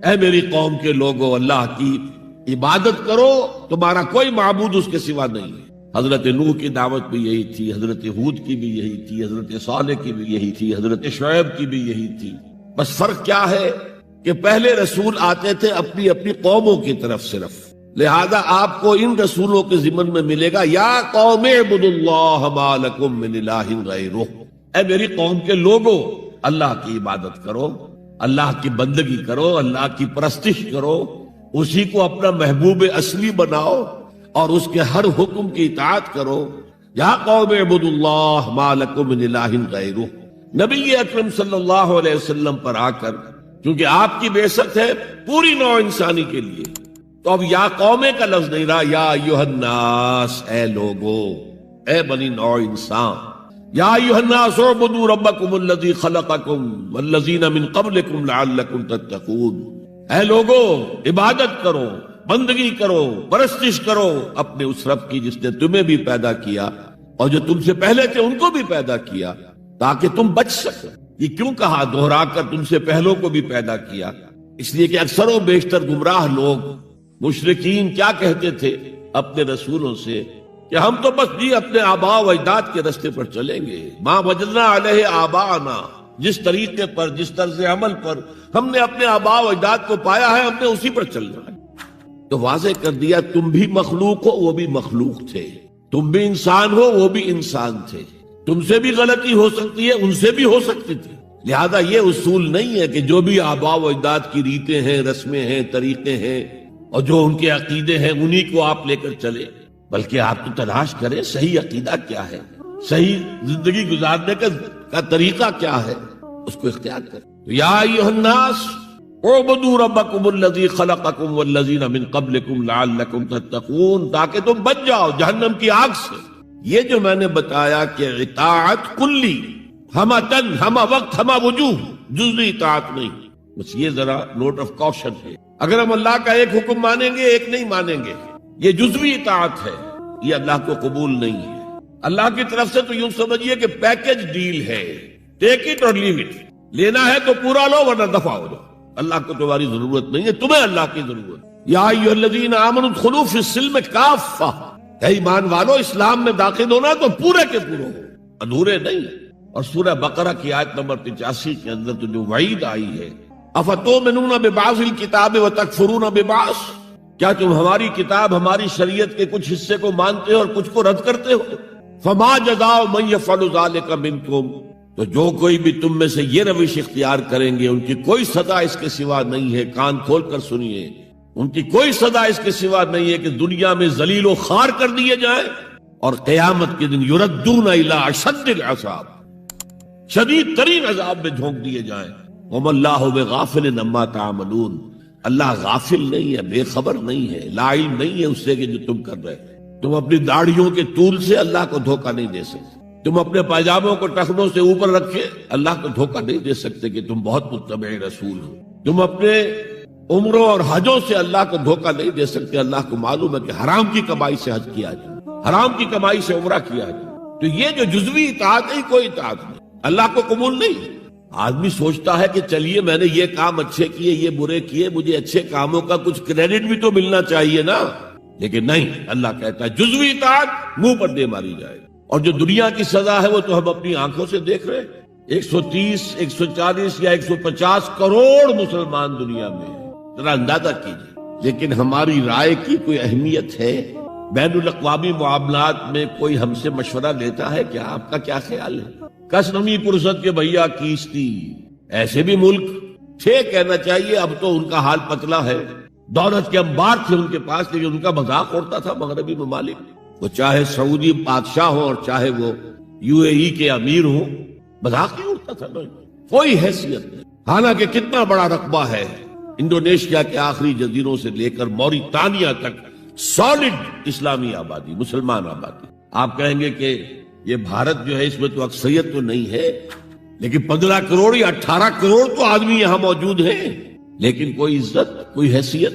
اے میری قوم کے لوگوں، اللہ کی عبادت کرو، تمہارا کوئی معبود اس کے سوا نہیں ہے۔ حضرت نوح کی دعوت بھی یہی تھی، حضرت ہود کی بھی یہی تھی، حضرت صالح کی بھی یہی تھی، حضرت شعیب کی بھی یہی تھی۔ بس فرق کیا ہے کہ پہلے رسول آتے تھے اپنی اپنی قوموں کی طرف صرف، لہذا آپ کو ان رسولوں کے ضمن میں ملے گا یا قوم اعبدوا اللہ ما لکم من الہ غیرہ، اے میری قوم کے لوگوں اللہ کی عبادت کرو، اللہ کی بندگی کرو، اللہ کی پرستش کرو، اسی کو اپنا محبوب اصلی بناؤ اور اس کے ہر حکم کی اطاعت کرو۔ یا قوم اعبدوا اللہ ما لکم من الہ غیرہ۔ نبی اکرم صلی اللہ علیہ وسلم پر آ کر، کیونکہ آپ کی بعثت ہے پوری نوع انسانی کے لیے، تو اب یا قومے کا لفظ نہیں رہا، یا ایھا الناس، اے لوگو، اے بنی نوع انسان، یا ایھا الناس اعبدوا ربکم الذی خلقکم والذین من قبلکم لعلکم تتقون، اے لوگو عبادت کرو، بندگی کرو، پرستش کرو اپنے اس رب کی جس نے تمہیں بھی پیدا کیا اور جو تم سے پہلے تھے ان کو بھی پیدا کیا تاکہ تم بچ سکو۔ یہ کیوں کہا دوہرا کر تم سے پہلوں کو بھی پیدا کیا؟ اس لیے کہ اکثر و بیشتر گمراہ لوگ مشرکین کیا کہتے تھے اپنے رسولوں سے کہ ہم تو بس جی اپنے آباء و اجداد کے راستے پر چلیں گے، ما وجدنا علیہ آباءنا، جس طریقے پر، جس طرز عمل پر ہم نے اپنے آباء و اجداد کو پایا ہے ہم نے اسی پر چلنا ہے۔ تو واضح کر دیا تم بھی مخلوق ہو، وہ بھی مخلوق تھے، تم بھی انسان ہو، وہ بھی انسان تھے، تم سے بھی غلطی ہو سکتی ہے، ان سے بھی ہو سکتی تھی۔ لہذا یہ اصول نہیں ہے کہ جو بھی آباء و اجداد کی ریتیں ہیں، رسمیں ہیں، طریقے ہیں اور جو ان کے عقیدے ہیں انہی کو آپ لے کر چلے، بلکہ آپ تو تلاش کریں صحیح عقیدہ کیا ہے، صحیح زندگی گزارنے کا طریقہ کیا ہے، اس کو اختیار کریں۔ تو یا ایھا الناس اعبدوا ربکم الذی خلقکم والذین من قبلکم لعلکم تتقون، تاکہ تم بچ جاؤ جہنم کی آگ سے۔ یہ جو میں نے بتایا کہ اطاعت کلی، ہمہ تن، ہمہ وقت، ہمہ وجوہ، جزوی اطاعت نہیں، بس یہ ذرا نوٹ آف کوشن ہے۔ اگر ہم اللہ کا ایک حکم مانیں گے ایک نہیں مانیں گے، یہ جزوی اطاعت ہے، یہ اللہ کو قبول نہیں ہے۔ اللہ کی طرف سے تو یوں سمجھیے کہ پیکج ڈیل ہے، ٹیک اٹ اور لیو اٹ، لینا ہے تو پورا لو ورنہ دفع ہو جاؤ۔ اللہ کو تمہاری ضرورت نہیں ہے، تمہیں اللہ کی ضرورت۔ یا ایھا الذین آمنوا ادخلوا فی السلم کافہ، اے ایمان والو اسلام میں داخل ہونا تو پورے کے پورے ہو، ادھورے نہیں۔ اور سورہ بقرہ کی آیت نمبر 85 کے اندر تو جو وعید آئی ہے، افتؤمنون ببعض الکتاب وتکفرون ببعض، کیا تم ہماری کتاب، ہماری شریعت کے کچھ حصے کو مانتے ہو اور کچھ کو رد کرتے ہو؟ فما جزاء من یفعل ذلک منکم، تو جو کوئی بھی تم میں سے یہ روش اختیار کریں گے ان کی کوئی سزا اس کے سوا نہیں ہے، کان کھول کر سنیے، ان کی کوئی سزا اس کے سوا نہیں ہے کہ دنیا میں ذلیل و خوار کر دیے جائیں اور قیامت کے دن یردون الی اشد العذاب، شدید ترین عذاب میں جھونک دیے جائیں۔ وما اللہ بغافل عما تعملون، اللہ غافل نہیں ہے، بے خبر نہیں ہے، لا علم نہیں ہے اس سے کہ جو تم کر رہے۔ تم اپنی داڑھیوں کے طول سے اللہ کو دھوکہ نہیں دے سکتے، تم اپنے پاجاموں کو ٹخنوں سے اوپر رکھے اللہ کو دھوکہ نہیں دے سکتے کہ تم بہت متبع رسول ہو، تم اپنے عمروں اور حجوں سے اللہ کو دھوکہ نہیں دے سکتے، اللہ کو معلوم ہے کہ حرام کی کمائی سے حج کیا جائے، حرام کی کمائی سے عمرہ کیا جائے۔ تو یہ جو جزوی اطاعت ہے کوئی اطاعت نہیں، اللہ کو قبول نہیں۔ آدمی سوچتا ہے کہ چلیے میں نے یہ کام اچھے کیے، یہ برے کیے، مجھے اچھے کاموں کا کچھ کریڈٹ بھی تو ملنا چاہیے نا، لیکن نہیں، اللہ کہتا ہے جزوی اطاعت منہ پر دے ماری جائے۔ اور جو دنیا کی سزا ہے وہ تو ہم اپنی آنکھوں سے دیکھ رہے ہیں، 130، 140 یا 150 کروڑ مسلمان دنیا میں ہیں، ذرا اندازہ کیجیے۔ لیکن ہماری رائے کی کوئی اہمیت ہے؟ بین الاقوامی معاملات میں کوئی ہم سے مشورہ لیتا ہے کیا؟ آپ کا کیا خیال ہے؟ کس نمی پرست کے بھیا کیستی، ایسے بھی ملک تھے کہنا چاہیے، اب تو ان کا حال پتلا ہے، دولت کے انبار تھے ان کے پاس، لیکن ان کا مذاق اڑتا تھا مغربی ممالک، وہ چاہے سعودی بادشاہ ہوں اور چاہے وہ UAE کے امیر ہوں، مذاق ہی اڑتا تھا، کوئی حیثیت نہیں۔ حالانکہ کتنا بڑا رقبہ ہے انڈونیشیا کے آخری جزیروں سے لے کر موریتانیہ تک، سالڈ اسلامی آبادی، مسلمان آبادی۔ آپ کہیں گے کہ یہ بھارت جو ہے اس میں تو اکثریت تو نہیں ہے، لیکن 15 کروڑ یا 18 کروڑ تو آدمی یہاں موجود ہیں، لیکن کوئی عزت، کوئی حیثیت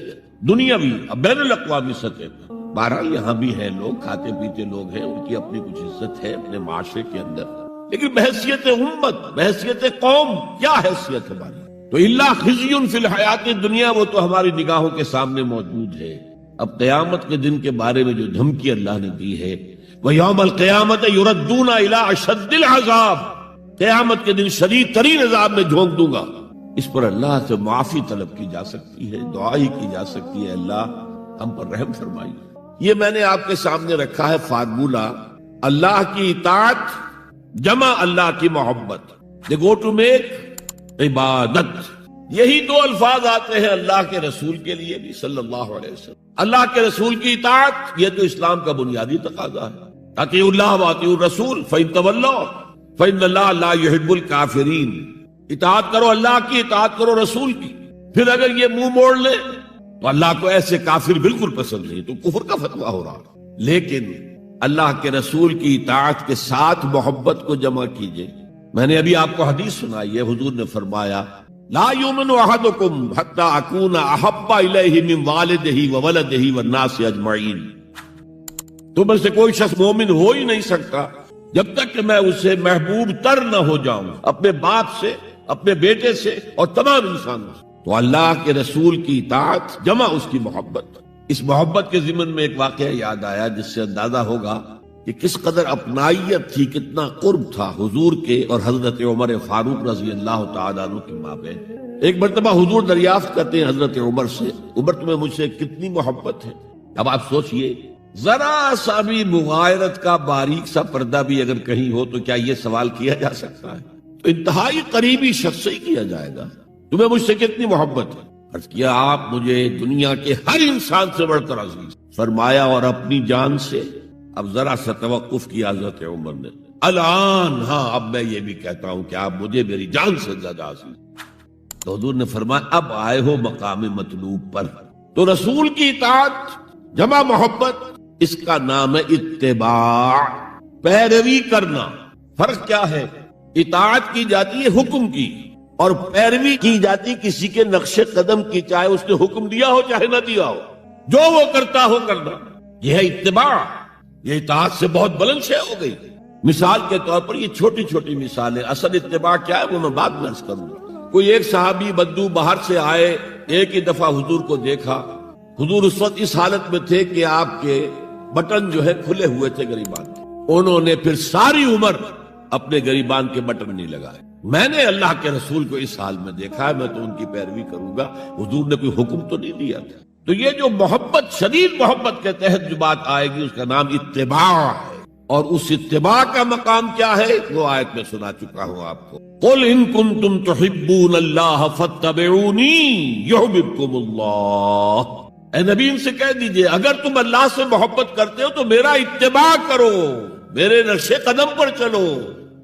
دنیاوی بین الاقوامی سطح پر۔ بہرحال یہاں بھی ہیں لوگ، کھاتے پیتے لوگ ہیں، ان کی اپنی کچھ عزت ہے اپنے معاشرے کے اندر، لیکن بحیثیت امت، بحیثیت قوم کیا حیثیت ہماری؟ تو الا خزی فی الحیات دنیا، وہ تو ہماری نگاہوں کے سامنے موجود ہے۔ اب قیامت کے دن کے بارے میں جو دھمکی اللہ نے دی ہے، وَيَوْمَ الْقِيَامَةِ يُرَدُّونَ إِلَىٰ أَشَدِّ الْعَذَابِ، قیامت کے دن شدید ترین عذاب میں جھونک دوں گا۔ اس پر اللہ سے معافی طلب کی جا سکتی ہے، دعا ہی کی جا سکتی ہے، اللہ ہم پر رحم فرمائیے۔ یہ میں نے آپ کے سامنے رکھا ہے فارمولہ، اللہ کی اطاعت جمع اللہ کی محبت، دے گو ٹو میک عبادت۔ یہی دو الفاظ آتے ہیں اللہ کے رسول کے لیے بھی صلی اللہ علیہ وسلم۔ اللہ کے رسول کی اطاعت یہ تو اسلام کا بنیادی تقاضا ہے، اطیعوا اللہ واطیعوا الرسول فإن تولوا فإن اللہ لا يحب الکافرین۔ اطاعت کرو اللہ کی، اطاعت کرو رسول کی۔ پھر اگر یہ منہ موڑ لے تو اللہ کو ایسے کافر بالکل پسند نہیں، تو کفر کا فتویٰ ہو رہا۔ لیکن اللہ کے رسول کی اطاعت کے ساتھ محبت کو جمع کیجئے۔ میں نے ابھی آپ کو حدیث سنائی ہے، حضور نے فرمایا لا یؤمن احدکم حتی اکون احب الیہ من والدہ وولدہ والناس اجمعین۔ تم میں سے کوئی شخص مومن ہو ہی نہیں سکتا جب تک کہ میں اسے محبوب تر نہ ہو جاؤں، اپنے باپ سے، اپنے بیٹے سے اور تمام انسانوں سے۔ تو اللہ کے رسول کی اطاعت جمع اس کی محبت۔ اس محبت کے ضمن میں ایک واقعہ یاد آیا جس سے اندازہ ہوگا کہ کس قدر اپنائیت تھی، کتنا قرب تھا حضور کے اور حضرت عمر فاروق رضی اللہ تعالیٰ عنہ کے مابین۔ ایک مرتبہ حضور دریافت کرتے ہیں حضرت عمر سے، عمر تمہیں مجھ سے کتنی محبت ہے؟ اب آپ سوچئے، ذرا سا بھی مغایرت کا باریک سا پردہ بھی اگر کہیں ہو تو کیا یہ سوال کیا جا سکتا ہے؟ تو انتہائی قریبی شخص سے ہی کیا جائے گا، تمہیں مجھ سے کتنی محبت ہے؟ عرض کیا آپ مجھے دنیا کے ہر انسان سے بڑھ کر عزیز۔ فرمایا اور اپنی جان سے؟ اب ذرا سا توقف کیا حضرت عمر نے، الان ہاں اب میں یہ بھی کہتا ہوں کہ آپ مجھے میری جان سے زیادہ عزیز۔ تو حضور نے فرمایا اب آئے ہو مقام مطلوب پر۔ تو رسول کی اطاعت جمع محبت، اس کا نام ہے اتباع، پیروی کرنا۔ فرق کیا ہے؟ اطاعت کی جاتی ہے حکم کی اور پیروی کی جاتی کسی کے نقش قدم کی، چاہے اس نے حکم دیا ہو چاہے نہ دیا ہو، جو وہ کرتا ہو کرنا۔ یہ ہے اتباع۔ یہ اطاعت سے بہت بلند شے ہو گئی۔ مثال کے طور پر یہ چھوٹی چھوٹی مثالیں، اصل اتباع کیا ہے وہ میں بعد میں عرض کروں گا۔ کوئی ایک صحابی بدو باہر سے آئے، ایک ہی دفعہ حضور کو دیکھا، حضور اس وقت اس حالت میں تھے کہ آپ کے بٹن جو ہے کھلے ہوئے تھے گریبان کے، انہوں نے پھر ساری عمر اپنے گریبان کے بٹن نہیں لگائے۔ میں نے اللہ کے رسول کو اس حال میں دیکھا ہے، میں تو ان کی پیروی کروں گا، حضور نے کوئی حکم تو نہیں دیا تھا۔ تو یہ جو محبت، شدید محبت کے تحت جو بات آئے گی اس کا نام اتباع ہے، اور اس اتباع کا مقام کیا ہے وہ آیت میں سنا چکا ہوں آپ کو۔ قل ان کنتم تحبون اللہ فاتبعونی یحببکم اللہ۔ اے نبی ان سے کہہ دیجئے اگر تم اللہ سے محبت کرتے ہو تو میرا اتباع کرو، میرے نقش قدم پر چلو،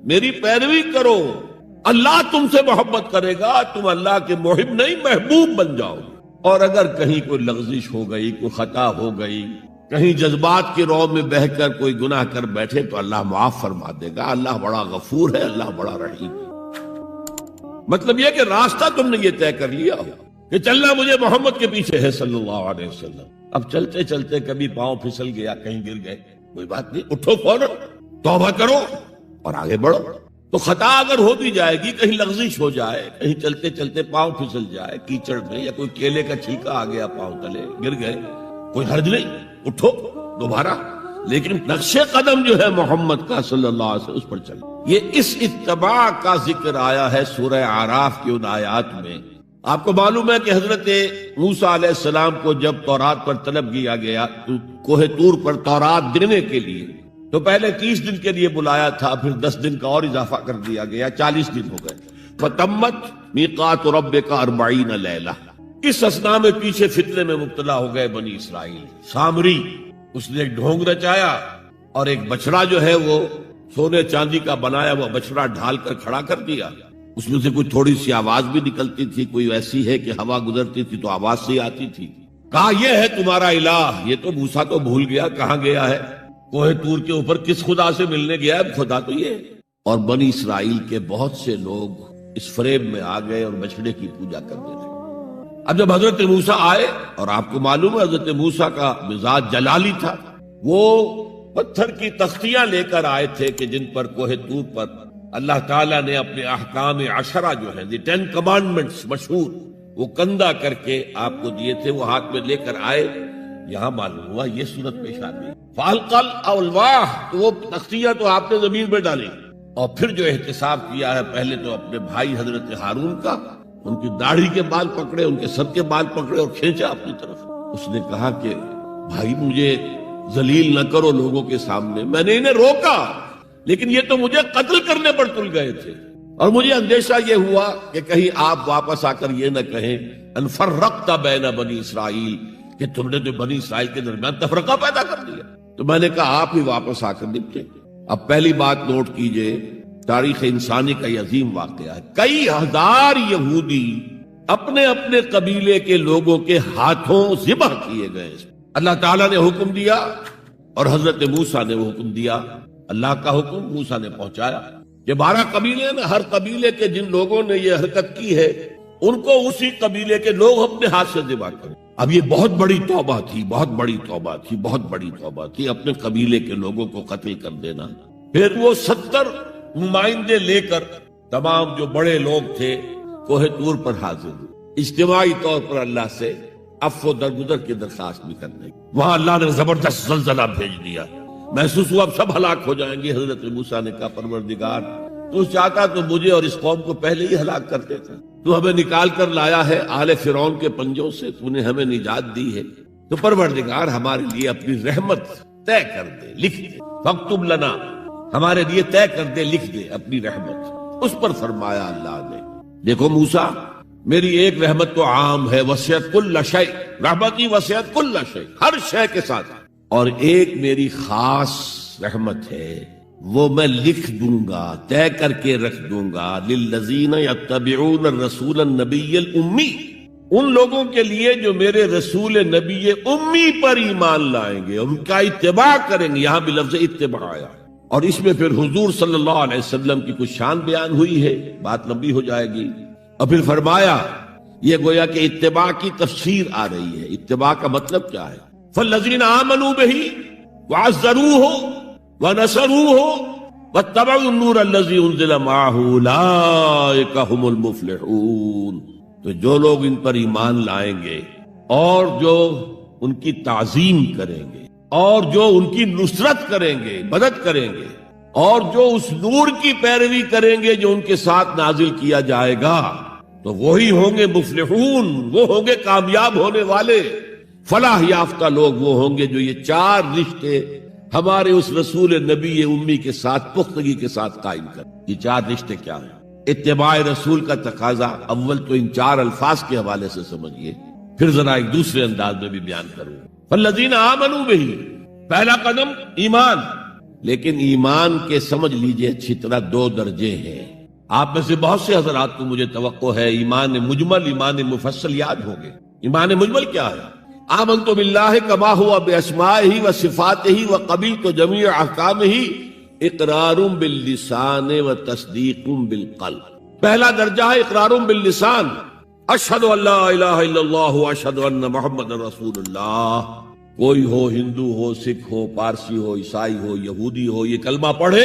میری پیروی کرو، اللہ تم سے محبت کرے گا، تم اللہ کے محب نہیں محبوب بن جاؤ۔ اور اگر کہیں کوئی لغزش ہو گئی، کوئی خطا ہو گئی، کہیں جذبات کی رو میں بہہ کر کوئی گناہ کر بیٹھے تو اللہ معاف فرما دے گا۔ اللہ بڑا غفور ہے، اللہ بڑا رحیم ہے۔ مطلب یہ کہ راستہ تم نے یہ طے کر لیا ہو کہ چلنا مجھے محمد کے پیچھے ہے صلی اللہ علیہ وسلم۔ اب چلتے چلتے کبھی پاؤں پھسل گیا، کہیں گر گئے، کوئی بات نہیں، اٹھو فوراً، توبہ کرو اور آگے بڑھو۔ تو خطا اگر ہو بھی جائے گی، کہیں لغزش ہو جائے، کہیں چلتے چلتے پاؤں پھسل جائے کیچڑ میں، یا کوئی کیلے کا چھلکا آ گیا پاؤں تلے، گر گئے، کوئی حرج نہیں، اٹھو دوبارہ، لیکن نقش قدم جو ہے محمد کا صلی اللہ علیہ وسلم اس پر چلے۔ یہ اس اتباع کا ذکر آیا ہے سورہ اعراف کی ان آیات میں۔ آپ کو معلوم ہے کہ حضرت موسیٰ علیہ السلام کو جب تورات پر طلب کیا گیا تو کوہ طور پر تورات دینے کے لیے، تو پہلے 30 دن کے لیے بلایا تھا، پھر 10 دن کا اور اضافہ کر دیا گیا، 40 دن ہو گئے۔ فَتَمَّتْ مِيقَاتُ رَبِّكَ 40 لَيْلَةً۔ اس اسنا میں پیچھے فتنے میں مبتلا ہو گئے بنی اسرائیل۔ سامری اس نے ایک ڈھونگ رچایا اور ایک بچڑا جو ہے وہ سونے چاندی کا بنایا ہوا بچڑا ڈھال کر کھڑا کر دیا۔ اس میں سے کوئی تھوڑی سی آواز بھی نکلتی تھی، کوئی ایسی ہے کہ ہوا گزرتی تھی تو آواز سے آتی تھی۔ کہا یہ ہے تمہارا الہ۔ یہ تو موسیٰ تو بھول گیا کہاں گیا ہے، کوہ طور کے اوپر کس خدا سے ملنے گیا ہے، خدا تو یہ ہے۔ اور بنی اسرائیل کے بہت سے لوگ اس فریب میں آ گئے اور بچڑے کی پوجا کرنے لگے۔ اب جب حضرت موسیٰ آئے، اور آپ کو معلوم ہے حضرت موسیٰ کا مزاج جلالی تھا، وہ پتھر کی تختیاں لے کر آئے تھے کہ جن پر کوہ طور پر اللہ تعالیٰ نے اپنے احکام عشرہ جو ہیں 10 کمانڈمنٹس مشہور، وہ کندہ کر کے آپ کو دیے تھے، وہ ہاتھ میں لے کر آئے، یہاں معلوم ہوا یہ صورت پیش آ گئی۔ فالقل الواح، تو وہ تختیاں تو آپ نے زمین پہ ڈالی، اور پھر جو احتساب کیا ہے، پہلے تو اپنے بھائی حضرت ہارون کا، ان کی داڑھی کے بال پکڑے، ان کے سر کے بال پکڑے اور کھینچا اپنی طرف۔ اس نے کہا کہ بھائی مجھے ذلیل نہ کرو لوگوں کے سامنے، میں نے انہیں روکا لیکن یہ تو مجھے قتل کرنے پر تل گئے تھے، اور مجھے اندیشہ یہ ہوا کہ کہیں آپ واپس آ کر یہ نہ کہیں ان فرقت بین بنی اسرائیل، کہ تم نے تو بنی اسرائیل کے درمیان تفرقہ پیدا کر دیا۔ تو میں نے کہا آپ ہی واپس آ کر نپٹے۔ اب پہلی بات نوٹ کیجئے، تاریخ انسانی کا یہ عظیم واقعہ ہے، کئی ہزار یہودی اپنے اپنے قبیلے کے لوگوں کے ہاتھوں ذبح کیے گئے۔ اللہ تعالیٰ نے حکم دیا اور حضرت موسیٰ نے وہ حکم دیا، اللہ کا حکم موسیٰ نے پہنچایا کہ 12 قبیلے ہیں، ہر قبیلے کے جن لوگوں نے یہ حرکت کی ہے ان کو اسی قبیلے کے لوگ اپنے ہاتھ سے ذبح کریں۔ اب یہ بہت بڑی توبہ تھی، بہت بڑی توبہ تھی، بہت بڑی توبہ تھی، اپنے قبیلے کے لوگوں کو قتل کر دینا۔ پھر وہ 70 نمائندے لے کر تمام جو بڑے لوگ تھے کوہ طور پر حاضر ہوئے، اجتماعی طور پر اللہ سے عفو درگزر کی درخواست بھی کرنے کی۔ وہاں اللہ نے زبردست زلزلہ بھیج دیا، محسوس ہوا اب سب ہلاک ہو جائیں گے۔ حضرت موسیٰ نے کہا پروردگار تو چاہتا تو مجھے اور اس قوم کو پہلے ہی ہلاک کر دیتا، تو ہمیں نکال کر لایا ہے آل فرعون کے پنجوں سے، تو نے ہمیں نجات دی ہے، تو پروردگار ہمارے لیے اپنی رحمت طے کر دے، لکھ دے، فاکتب لنا، ہمارے لیے طے کر دے، لکھ دے اپنی رحمت۔ اس پر فرمایا اللہ نے دیکھو موسیٰ میری ایک رحمت تو عام ہے، وسعت کل شیء، رحمتی وسعت کل شیء، ہر شے کے ساتھ، اور ایک میری خاص رحمت ہے وہ میں لکھ دوں گا، طے کر کے رکھ دوں گا، للذین یتبعون الرسول النبی الامی، ان لوگوں کے لیے جو میرے رسول نبی امی پر ایمان لائیں گے، ان کا اتباع کریں گے۔ یہاں بھی لفظ اتباع آیا، اور اس میں پھر حضور صلی اللہ علیہ وسلم کی کچھ شان بیان ہوئی ہے، بات لمبی ہو جائے گی۔ اور پھر فرمایا یہ گویا کہ اتباع کی تفسیر آ رہی ہے، اتباع کا مطلب کیا ہے؟ فالذین آمنوا بہ وعزروہ ونصروہ واتبعوا النور الذی انزل معہ اولئک ھم المفلحون، تو جو لوگ ان پر ایمان لائیں گے اور جو ان کی تعظیم کریں گے اور جو ان کی نصرت کریں گے، مدد کریں گے، اور جو اس نور کی پیروی کریں گے جو ان کے ساتھ نازل کیا جائے گا، تو وہی ہوں گے مفلحون، وہ ہوں گے کامیاب ہونے والے، فلاح یافتہ لوگ وہ ہوں گے جو یہ 4 رشتے ہمارے اس رسول نبی امی کے ساتھ پختگی کے ساتھ قائم کر۔ یہ 4 رشتے کیا ہیں؟ اتباع رسول کا تقاضا اول تو ان 4 الفاظ کے حوالے سے سمجھیے، پھر ذرا ایک دوسرے انداز میں بھی بیان کروں۔ فالذین آمنوا بہ، پہلا قدم ایمان، لیکن ایمان کے سمجھ لیجئے اچھی طرح 2 درجے ہیں۔ آپ میں سے بہت سے حضرات کو مجھے توقع ہے ایمان مجمل، ایمان مفصل یاد ہوگے۔ ایمان مجمل کیا ہے؟ آمنت باللہ کما ہوا باسمائہ و صفاتہ و قبلت جمیع احکامہ اقرار باللسان و تصدیق بالقلب۔ پہلا درجہ ہے اقرار باللسان، اشہد ان لا الہ الا اللہ و اشہد ان محمد رسول اللہ۔ کوئی ہو، ہندو ہو، سکھ ہو، پارسی ہو، عیسائی ہو، یہودی ہو، یہ کلمہ پڑھے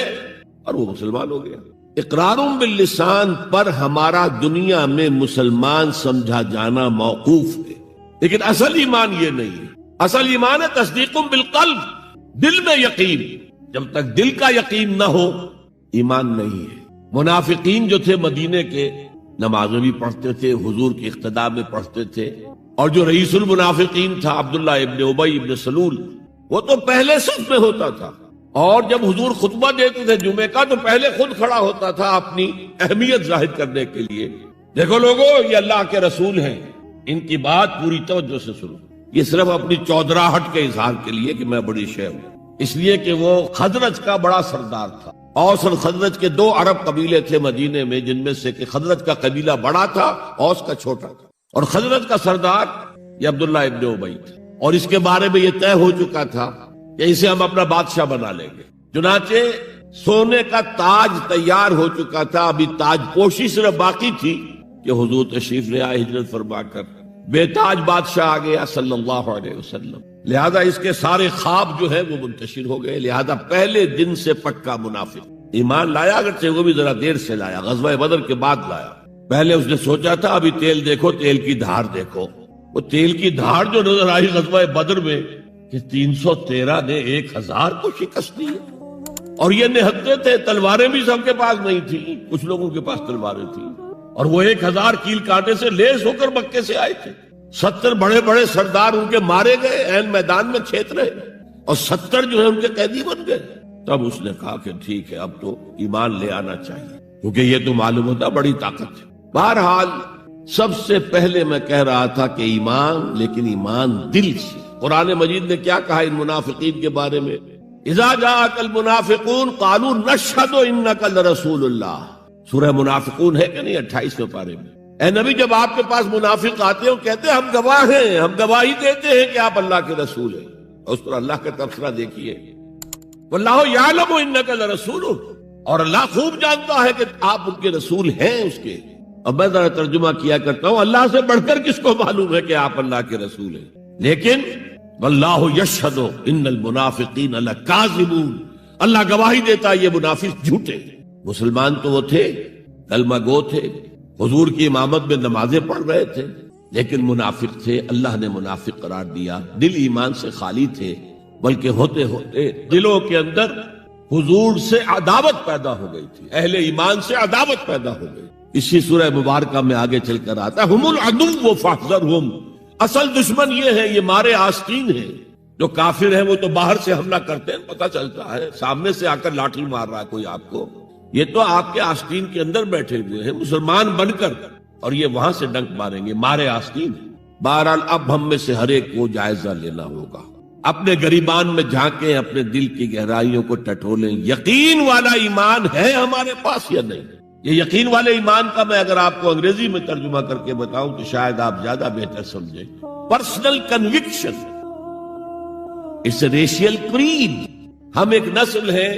اور وہ مسلمان ہو گیا۔ اقرار باللسان پر ہمارا دنیا میں مسلمان سمجھا جانا موقوف ہے، لیکن اصل ایمان یہ نہیں ہے۔ اصل ایمان ہے تصدیق بالقلب، دل میں یقین۔ جب تک دل کا یقین نہ ہو ایمان نہیں ہے۔ منافقین جو تھے مدینے کے، نمازیں بھی پڑھتے تھے، حضور کی اقتداء میں پڑھتے تھے، اور جو رئیس المنافقین تھا عبداللہ ابن ابی ابن سلول، وہ تو پہلے صف میں ہوتا تھا، اور جب حضور خطبہ دیتے تھے جمعے کا تو پہلے خود کھڑا ہوتا تھا اپنی اہمیت ظاہر کرنے کے لیے۔ دیکھو لوگو، یہ اللہ کے رسول ہیں، ان کی بات پوری توجہ سے سنو۔ یہ صرف اپنی چودراہٹ کے اظہار کے لیے کہ میں بڑی شے ہوں، اس لیے کہ وہ خزرج کا بڑا سردار تھا۔ اوس اور خزرج کے 2 عرب قبیلے تھے مدینے میں، جن میں سے کہ خزرج کا قبیلہ بڑا تھا، اوس کا چھوٹا تھا، اور خزرج کا سردار یہ عبداللہ ابن ابی تھا، اور اس کے بارے میں یہ طے ہو چکا تھا کہ اسے ہم اپنا بادشاہ بنا لیں گے۔ چنانچہ سونے کا تاج تیار ہو چکا تھا، ابھی تاج پوشی صرف باقی تھی کہ حضور تشریف لے آئے ہجرت فرما کر، بے تاج بادشاہ آ گیا صلی اللہ علیہ وسلم۔ لہذا اس کے سارے خواب جو ہے وہ منتشر ہو گئے، لہذا پہلے دن سے پکا منافق۔ ایمان لایا، اگرچہ وہ بھی ذرا دیر سے لایا، غزوہ بدر کے بعد لایا۔ پہلے اس نے سوچا تھا ابھی تیل دیکھو، تیل کی دھار دیکھو۔ وہ تیل کی دھار جو نظر آئی غزوہ بدر میں کہ 313 نے 1000 کو شکست دی، اور یہ نہتے تھے، تلواریں بھی سب کے پاس نہیں تھی، کچھ لوگوں کے پاس تلواریں تھیں، اور وہ 1000 کیل کانٹے سے لیس ہو کر مکے سے آئے تھے۔ 70 بڑے بڑے سردار ان کے مارے گئے، عین میدان میں چھیت رہے، اور 70 جو ہے ان کے قیدی بن گئے۔ تب اس نے کہا کہ ٹھیک ہے، اب تو ایمان لے آنا چاہیے، کیونکہ یہ تو معلوم ہوتا بڑی طاقت ہے۔ بہرحال سب سے پہلے میں کہہ رہا تھا کہ ایمان، لیکن ایمان دل سے۔ قرآن مجید نے کیا کہا ان منافقین کے بارے میں؟ اذا جاءک المنافقون قالوا نشہد انک لرسول اللہ۔ سورہ منافقون ہے کہ نہیں 28ویں پارے میں؟ اے نبی، جب آپ کے پاس منافق آتے ہیں وہ کہتے ہیں ہم گواہ ہیں، ہم گواہی دیتے ہیں کہ آپ اللہ کے رسول ہیں۔ اور اس پر اللہ کا تبصرہ دیکھیے، واللہ یعلم انک لرسولہ، اور اللہ خوب جانتا ہے کہ آپ ان کے رسول ہیں اس کے۔ اب میں ذرا ترجمہ کیا کرتا ہوں، اللہ سے بڑھ کر کس کو معلوم ہے کہ آپ اللہ کے رسول ہیں؟ لیکن واللہ یشہد ان المنافقین لکاذبون، اللہ گواہی دیتا ہے یہ منافق جھوٹے۔ مسلمان تو وہ تھے، کلمہ گو تھے، حضور کی امامت میں نمازیں پڑھ رہے تھے، لیکن منافق تھے، اللہ نے منافق قرار دیا۔ دل ایمان سے خالی تھے، بلکہ ہوتے ہوتے دلوں کے اندر حضور سے عداوت پیدا ہو گئی تھی، اہل ایمان سے عداوت پیدا ہو گئی۔ اسی سورہ مبارکہ میں آگے چل کر آتا ہے ہم العدو فاحذرہم، اصل دشمن یہ ہے، یہ مارے آستین ہیں۔ جو کافر ہیں وہ تو باہر سے حملہ کرتے ہیں، پتہ چلتا ہے، سامنے سے آ کر لاٹھی مار رہا ہے کوئی آپ کو، یہ تو آپ کے آستین کے اندر بیٹھے ہوئے ہیں مسلمان بن کر، اور یہ وہاں سے ڈنک ماریں گے، مارے آستین۔ بہرحال اب ہم میں سے ہر ایک کو جائزہ لینا ہوگا، اپنے گریبان میں جھانکیں، اپنے دل کی گہرائیوں کو ٹٹولیں، یقین والا ایمان ہے ہمارے پاس یا نہیں؟ یہ یقین والے ایمان کا میں اگر آپ کو انگریزی میں ترجمہ کر کے بتاؤں تو شاید آپ زیادہ بہتر سمجھیں۔ Personal conviction, it's a racial creed. ہم ایک نسل ہے،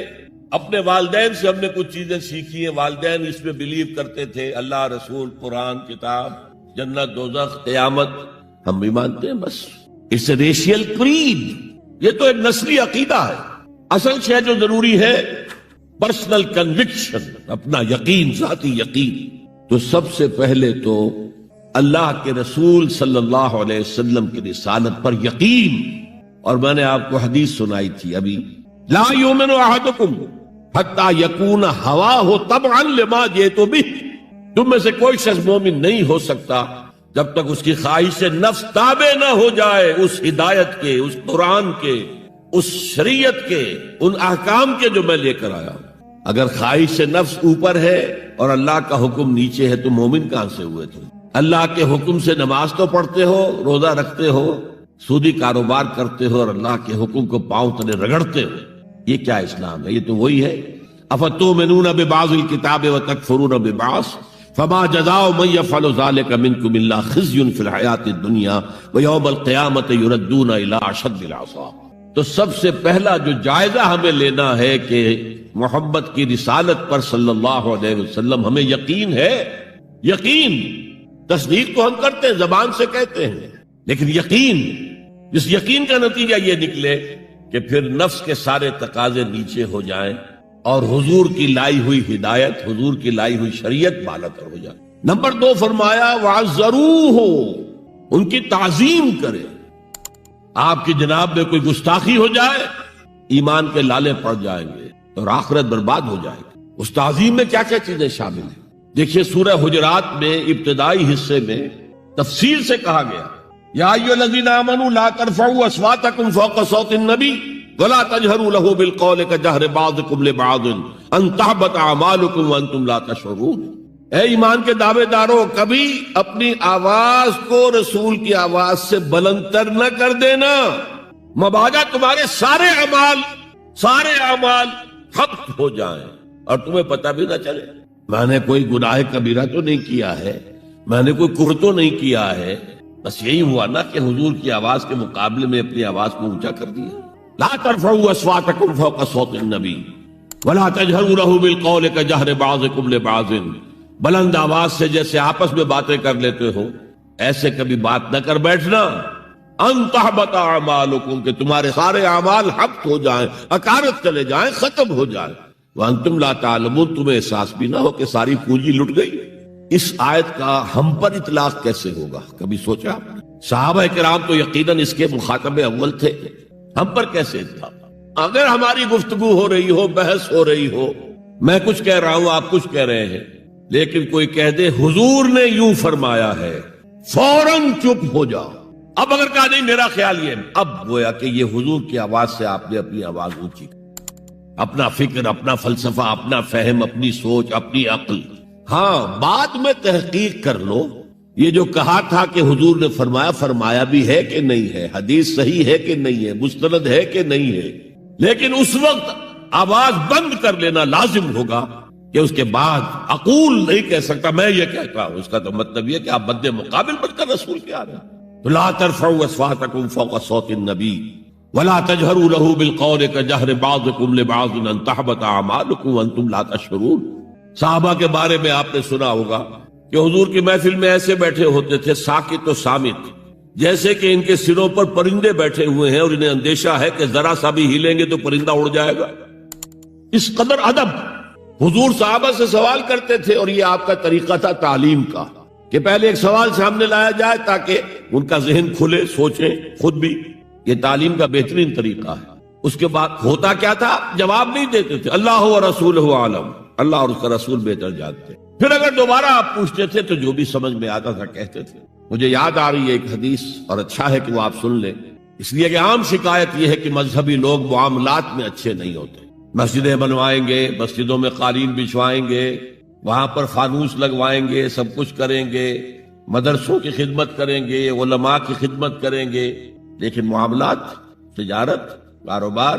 اپنے والدین سے ہم نے کچھ چیزیں سیکھی ہیں، والدین اس میں بلیو کرتے تھے، اللہ، رسول، قرآن، کتاب، جنت، دوزخ، قیامت، ہم بھی مانتے ہیں، بس اٹس اے ریشیل کریڈ۔ یہ تو ایک نسلی عقیدہ ہے۔ اصل شے جو ضروری ہے پرسنل کنوکشن، اپنا یقین، ذاتی یقین۔ تو سب سے پہلے تو اللہ کے رسول صلی اللہ علیہ وسلم کی رسالت پر یقین۔ اور میں نے آپ کو حدیث سنائی تھی ابھی، لا یؤمن احدکم حتی یکون ہواہ تبعا لما جئت بہ، تم میں سے کوئی شخص مومن نہیں ہو سکتا جب تک اس کی خواہش نفس تابع نہ ہو جائے اس ہدایت کے، اس قرآن کے، اس شریعت کے، ان احکام کے جو میں لے کر آیا ہوں۔ اگر خواہش نفس اوپر ہے اور اللہ کا حکم نیچے ہے تو مومن کہاں سے ہوئے تم؟ اللہ کے حکم سے نماز تو پڑھتے ہو، روزہ رکھتے ہو، سودی کاروبار کرتے ہو، اور اللہ کے حکم کو پاؤں تلے رگڑتے ہو، یہ کیا اسلام ہے؟ یہ تو وہی ہے، افتؤمنون ببعض الکتاب وتکفرون ببعض فما جزاء من يفعل ذلك منكم الا خزي في الحیاۃ الدنیا ويوم القیامۃ يردون الى اشد العذاب۔ تو سب سے پہلا جو جائزہ ہمیں لینا ہے کہ محمد کی رسالت پر صلی اللہ علیہ وسلم ہمیں یقین ہے۔ یقین، تصدیق تو ہم کرتے ہیں، زبان سے کہتے ہیں، لیکن یقین، جس یقین کا نتیجہ یہ نکلے کہ پھر نفس کے سارے تقاضے نیچے ہو جائیں اور حضور کی لائی ہوئی ہدایت، حضور کی لائی ہوئی شریعت بالاتر ہو جائے۔ نمبر 2 فرمایا وَعَزَّرُوهُ، ان کی تعظیم کرے۔ آپ کی جناب میں کوئی گستاخی ہو جائے، ایمان کے لالے پڑ جائیں گے اور آخرت برباد ہو جائے گی۔ اس تعظیم میں کیا کیا چیزیں شامل ہیں؟ دیکھیے سورہ حجرات میں ابتدائی حصے میں تفصیل سے کہا گیا، یا ایھا الذین آمنوا لا ترفعوا اصواتکم فوق صوت النبی ولا تجہروا له بالقول کجہر بعضکم لبعض ان تحبط اعمالکم وانتم لا تشعرون۔ اے ایمان کے دعوے دارو، کبھی اپنی آواز کو رسول کی آواز سے بلند تر نہ کر دینا، مبادا تمہارے سارے اعمال حبط ہو جائیں اور تمہیں پتہ بھی نہ چلے۔ میں نے کوئی گناہ کبیرہ تو نہیں کیا ہے، میں نے کوئی کفر تو نہیں کیا ہے، بس یہی ہوا نا کہ حضور کی آواز کے مقابلے میں اپنی آواز کو اونچا کر دیا۔ لا ترفعوا اصواتکم فوق صوت النبی ولا تجہروا له بالقول کجہر بعضکم لبعض، بلند آواز سے جیسے آپس میں باتیں کر لیتے ہو ایسے کبھی بات نہ کر بیٹھنا۔ ان تحبط اعمالکم، کہ تمہارے سارے اعمال حبط ہو جائیں، اکارت چلے جائیں، ختم ہو جائیں۔ وانتم لا تعلمون، تمہیں احساس بھی نہ ہو کہ ساری پونجی لٹ گئی۔ اس آیت کا ہم پر اطلاق کیسے ہوگا؟ کبھی سوچا آپ نے؟ صحابہ کرام تو یقیناً اس کے مخاطب اول تھے، ہم پر کیسے اطلاق؟ اگر ہماری گفتگو ہو رہی ہو، بحث ہو رہی ہو، میں کچھ کہہ رہا ہوں، آپ کچھ کہہ رہے ہیں، لیکن کوئی کہہ دے حضور نے یوں فرمایا ہے، فوراً چپ ہو جاؤ۔ اب اگر کہا نہیں میرا خیال یہ، اب گویا کہ یہ حضور کی آواز سے آپ نے اپنی آواز اونچی، اپنا فکر، اپنا فلسفہ، اپنا فہم، اپنی سوچ، اپنی عقل، ہاں بعد میں تحقیق کر لو۔ یہ جو کہا تھا کہ حضور نے فرمایا، فرمایا بھی ہے کہ نہیں ہے، حدیث صحیح ہے کہ نہیں ہے، مستند ہے کہ نہیں ہے، لیکن اس وقت آواز بند کر لینا لازم ہوگا کہ اس کے بعد اقول نہیں کہہ سکتا میں یہ کہتا ہوں۔ اس کا تو مطلب یہ کہ آپ بد مقابل بن کر رسول کے آ رہے ہیں۔ تو لا ترفعوا اصواتکم فوق صوت النبی ولا تجهروا له بالقول كجهر بعضكم لبعض ان تحبط اعمالكم وانتم لا تشعرون۔ صحابہ کے بارے میں آپ نے سنا ہوگا کہ حضور کی محفل میں ایسے بیٹھے ہوتے تھے ساکت و صامت، جیسے کہ ان کے سروں پر پرندے بیٹھے ہوئے ہیں اور انہیں اندیشہ ہے کہ ذرا سا بھی ہلیں گے تو پرندہ اڑ جائے گا۔ اس قدر ادب حضور صحابہ سے سوال کرتے تھے، اور یہ آپ کا طریقہ تھا تعلیم کا کہ پہلے ایک سوال سامنے لایا جائے تاکہ ان کا ذہن کھلے، سوچیں خود بھی۔ یہ تعلیم کا بہترین طریقہ ہے۔ اس کے بعد ہوتا کیا تھا؟ جواب نہیں دیتے تھے، اللہ و رسولہ عالم، اللہ اور اس کا رسول بہتر جانتے۔ پھر اگر دوبارہ آپ پوچھتے تھے تو جو بھی سمجھ میں آتا تھا کہتے تھے۔ مجھے یاد آ رہی ہے ایک حدیث، اور اچھا ہے کہ وہ آپ سن لیں، اس لیے کہ عام شکایت یہ ہے کہ مذہبی لوگ معاملات میں اچھے نہیں ہوتے۔ مسجدیں بنوائیں گے، مسجدوں میں قالین بچھوائیں گے، وہاں پر فانوس لگوائیں گے، سب کچھ کریں گے، مدرسوں کی خدمت کریں گے، علماء کی خدمت کریں گے، لیکن معاملات، تجارت، کاروبار،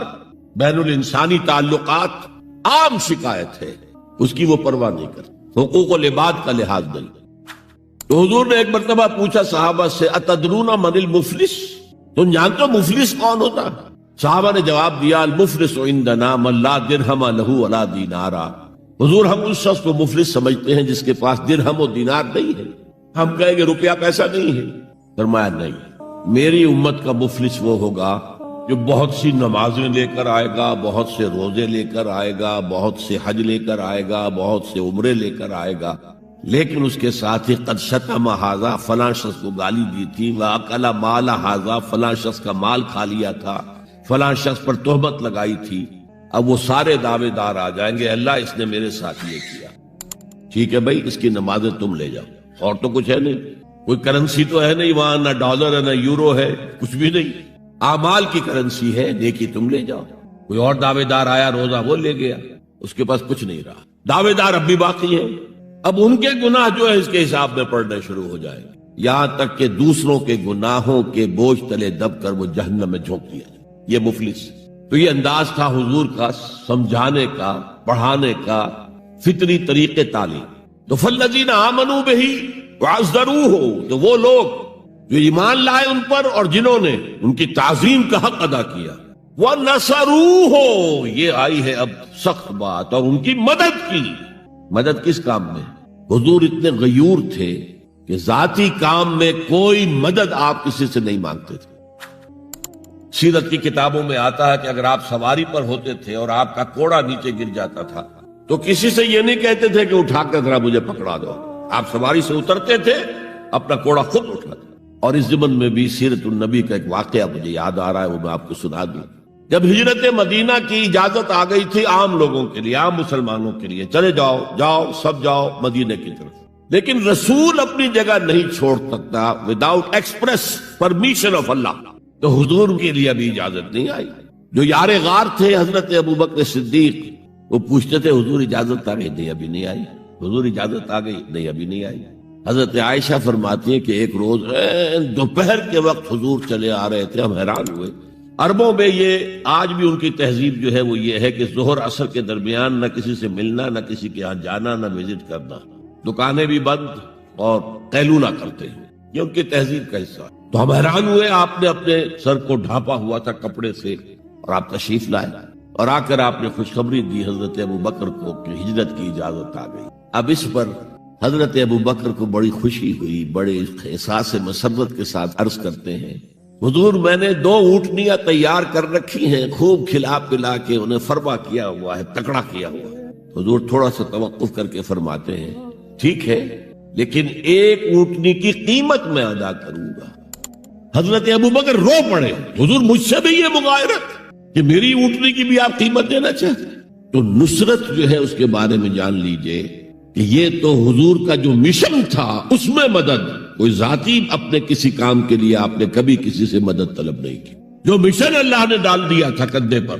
بین الانسانی تعلقات عام شکایت ہے، اس کی وہ پرواہ نہیں کرتے، حقوق العباد کا لحاظ نہیں۔ تو حضور نے ایک مرتبہ پوچھا صحابہ سے، اتدرون من المفلس، تم جانتے ہو مفلس کون ہوتا؟ صحابہ نے جواب دیا، المفلس عندنا من لا درہم لہ ولا دینارا۔ حضور ہم اس شخص کو مفلس سمجھتے ہیں جس کے پاس درہم و دینار نہیں ہے۔ ہم کہیں گے روپیہ پیسہ نہیں ہے، فرمایا نہیں، میری امت کا مفلس وہ ہوگا جو بہت سی نمازیں لے کر آئے گا، بہت سے روزے لے کر آئے گا، بہت سے حج لے کر آئے گا، بہت سے عمرے لے کر آئے گا، لیکن اس کے ساتھ ہی قد شتم ھذا، فلاں شخص کو گالی دی تھی، واکل مال ھذا، فلاں شخص کا مال کھا لیا تھا، فلاں شخص پر تہمت لگائی تھی۔ اب وہ سارے دعوے دار آ جائیں گے، اللہ اس نے میرے ساتھ یہ کیا، ٹھیک ہے بھائی اس کی نمازیں تم لے جاؤ، اور تو کچھ ہے نہیں، کوئی کرنسی تو ہے نہیں وہاں، نہ ڈالر ہے نہ یورو ہے، کچھ بھی نہیں، اعمال کی کرنسی ہے، نیکی تم لے جاؤ۔ کوئی اور دعوے دار آیا، روزہ وہ لے گیا، اس کے پاس کچھ نہیں رہا، دعوے دار اب بھی باقی ہیں، اب ان کے گناہ جو ہے اس کے حساب میں پڑنے شروع ہو جائے گا، یہاں تک کہ دوسروں کے گناہوں کے بوجھ تلے دب کر وہ جہنم میں جھونک دیا جائے۔ یہ مفلس، تو یہ انداز تھا حضور کا سمجھانے کا، پڑھانے کا، فطری طریقے تعلیم۔ تو فالذین آمنوا بہ وعزروہ، تو وہ لوگ جو ایمان لائے ان پر اور جنہوں نے ان کی تعظیم کا حق ادا کیا، وَنَصَرُوهُ، یہ آئی ہے اب سخت بات، اور ان کی مدد کی۔ مدد کس کام میں؟ حضور اتنے غیور تھے کہ ذاتی کام میں کوئی مدد آپ کسی سے نہیں مانگتے تھے۔ سیرت کی کتابوں میں آتا ہے کہ اگر آپ سواری پر ہوتے تھے اور آپ کا کوڑا نیچے گر جاتا تھا تو کسی سے یہ نہیں کہتے تھے کہ اٹھا کر ذرا مجھے پکڑا دو، آپ سواری سے اترتے تھے، اپنا کوڑا خود اٹھاتے۔ اور اس ضمن میں بھی سیرت النبی کا ایک واقعہ مجھے یاد آ رہا ہے، وہ میں آپ کو سنا دوں۔ جب ہجرت مدینہ کی اجازت آ گئی تھی عام لوگوں کے لیے، عام مسلمانوں کے لیے، چلے جاؤ جاؤ سب جاؤ مدینہ کی طرف، لیکن رسول اپنی جگہ نہیں چھوڑ سکتا وداؤٹ ایکسپریس پرمیشن آف اللہ، تو حضور کے لیے ابھی اجازت نہیں آئی۔ جو یار غار تھے حضرت ابوبکر صدیق، وہ پوچھتے تھے حضور اجازت آ گئی؟ نہیں ابھی نہیں آئی۔ حضور اجازت آ گئی؟ نہیں ابھی نہیں آئی۔ حضرت عائشہ فرماتی ہیں کہ ایک روز دوپہر کے وقت حضور چلے آ رہے تھے، ہم حیران ہوئے۔ عربوں میں یہ آج بھی ان کی تہذیب جو ہے وہ یہ ہے کہ ظہر عصر کے درمیان نہ کسی سے ملنا، نہ کسی کے ہاں جانا، نہ وزٹ کرنا، دکانیں بھی بند اور قیلولہ کرتے ہیں، یہ ان کی تہذیب کا حصہ ہے۔ تو ہم حیران ہوئے، آپ نے اپنے سر کو ڈھانپا ہوا تھا کپڑے سے اور آپ تشریف لائے، اور آ کر آپ نے خوشخبری دی حضرت ابوبکر کو کہ ہجرت کی اجازت آ گئی۔ اب اس پر حضرت ابوبکر کو بڑی خوشی ہوئی، بڑے احساس مسرت کے ساتھ عرض کرتے ہیں حضور میں نے 2 اونٹنیاں تیار کر رکھی ہیں، خوب کھلا پلا کے انہیں فرما کیا ہوا ہے، تکڑا کیا ہوا ہے۔ حضور تھوڑا سا توقف کر کے فرماتے ہیں ٹھیک ہے لیکن 1 اونٹنی کی قیمت میں ادا کروں گا۔ حضرت ابو بکر رو پڑے، حضور مجھ سے بھی یہ مغایرت کہ میری اونٹنی کی بھی آپ قیمت دینا چاہتے؟ تو نصرت جو ہے اس کے بارے میں جان لیجئے کہ یہ تو حضور کا جو مشن تھا اس میں مدد، کوئی ذاتی اپنے کسی کام کے لیے آپ نے کبھی کسی سے مدد طلب نہیں کی۔ جو مشن اللہ نے ڈال دیا تھا کندھے پر،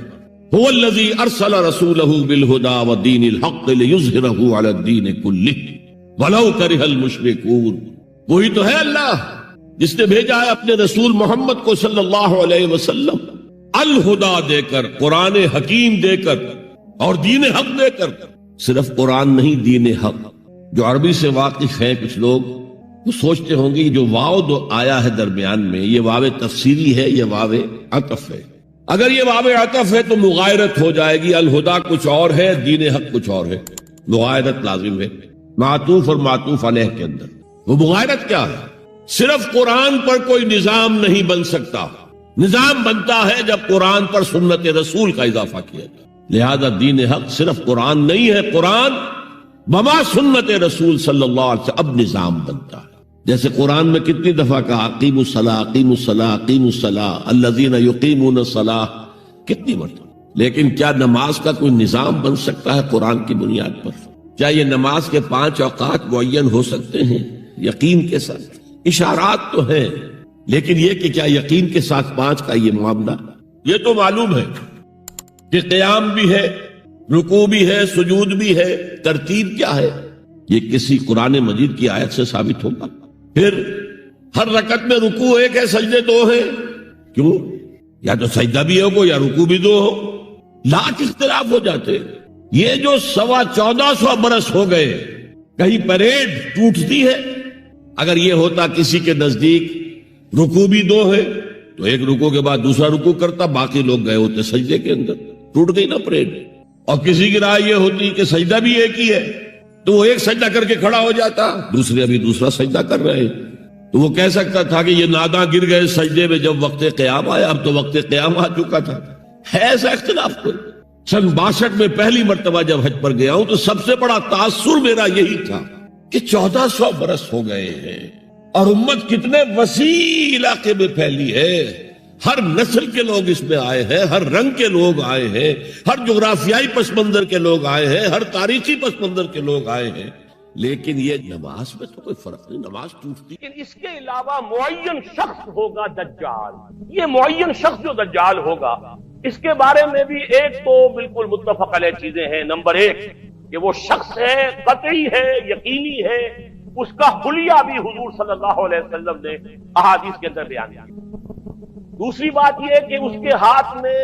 هو الذی ارسل رسولہ بالہدی ودین الحق لیظہرہ علی الدین کلہ ولو کرہ المشرکون۔ وہی تو ہے اللہ جس نے بھیجا ہے اپنے رسول محمد کو صلی اللہ علیہ وسلم الہدا دے کر، قرآن حکیم دے کر اور دین حق دے کر۔ صرف قرآن نہیں، دین حق۔ جو عربی سے واقف ہیں کچھ لوگ وہ سوچتے ہوں گے جو واو دو آیا ہے درمیان میں، یہ واو تفسیری ہے، یہ واو عطف ہے۔ اگر یہ واو عطف ہے تو مغایرت ہو جائے گی، الہدا کچھ اور ہے، دین حق کچھ اور ہے، مغایرت لازم ہے معطوف اور معطوف علیہ کے اندر۔ وہ مغایرت کیا ہے؟ صرف قرآن پر کوئی نظام نہیں بن سکتا، نظام بنتا ہے جب قرآن پر سنت رسول کا اضافہ کیا جائے۔ لہذا دین حق صرف قرآن نہیں ہے، قرآن بما سنت رسول صلی اللہ علیہ وسلم اب نظام بنتا ہے۔ جیسے قرآن میں کتنی دفعہ کہا اقیموا الصلاۃ اقیموا الصلاۃ اقیموا الصلاۃ الذین یقیمون الصلاۃ، کتنی مرتبہ۔ لیکن کیا نماز کا کوئی نظام بن سکتا ہے قرآن کی بنیاد پر؟ کیا یہ نماز کے 5 اوقات معین ہو سکتے ہیں یقین کے ساتھ؟ اشارات تو ہیں لیکن یہ کہ کیا یقین کے ساتھ 5 کا یہ معاملہ؟ یہ تو معلوم ہے کہ قیام بھی ہے، رکوع بھی ہے، سجود بھی ہے، ترتیب کیا ہے یہ کسی قرآن مجید کی آیت سے ثابت ہوگا؟ پھر ہر رکعت میں رکوع 1 ہے، سجدے 2 ہیں، کیوں؟ یا تو سجدہ بھی ہو یا رکوع بھی 2 ہو، لاکھ اختلاف ہو جاتے۔ یہ جو 1400 برس ہو گئے کہیں پریڈ ٹوٹتی ہے؟ اگر یہ ہوتا کسی کے نزدیک رکوع بھی 2 ہے تو ایک رکوع کے بعد دوسرا رکوع کرتا، باقی لوگ گئے ہوتے سجدے کے اندر، ٹوٹ گئی نا پریڈ۔ اور کسی کی رائے یہ ہوتی کہ سجدہ بھی ایک ہی ہے تو وہ ایک سجدہ کر کے کھڑا ہو جاتا، دوسرے ابھی دوسرا سجدہ کر رہے ہیں، تو وہ کہہ سکتا تھا کہ یہ ناداں گر گئے سجدے میں جب وقت قیام آیا، اب تو وقت قیام آ چکا تھا۔ ہے ایسا اختلاف کوئی؟ سن 62 میں پہلی مرتبہ جب حج پر گیا ہوں تو سب سے بڑا تاثر میرا یہی تھا کہ 1400 برس ہو گئے ہیں اور امت کتنے وسیع علاقے میں پھیلی ہے، ہر نسل کے لوگ اس میں آئے ہیں، ہر رنگ کے لوگ آئے ہیں، ہر جغرافیائی پس منظر کے لوگ آئے ہیں، ہر تاریخی پس منظر کے لوگ آئے ہیں، لیکن یہ نماز میں تو کوئی فرق نہیں، نماز ٹوٹتی۔ لیکن اس کے علاوہ معین شخص ہوگا دجال، یہ معین شخص جو دجال ہوگا اس کے بارے میں بھی ایک تو بالکل متفق علیہ چیزیں ہیں۔ نمبر 1 کہ وہ شخص ہے، قطعی ہے، یقینی ہے، اس کا حلیہ بھی حضور صلی اللہ علیہ وسلم نے احادیث کے اندر بیان کیا۔ دوسری بات یہ کہ اس کے ہاتھ میں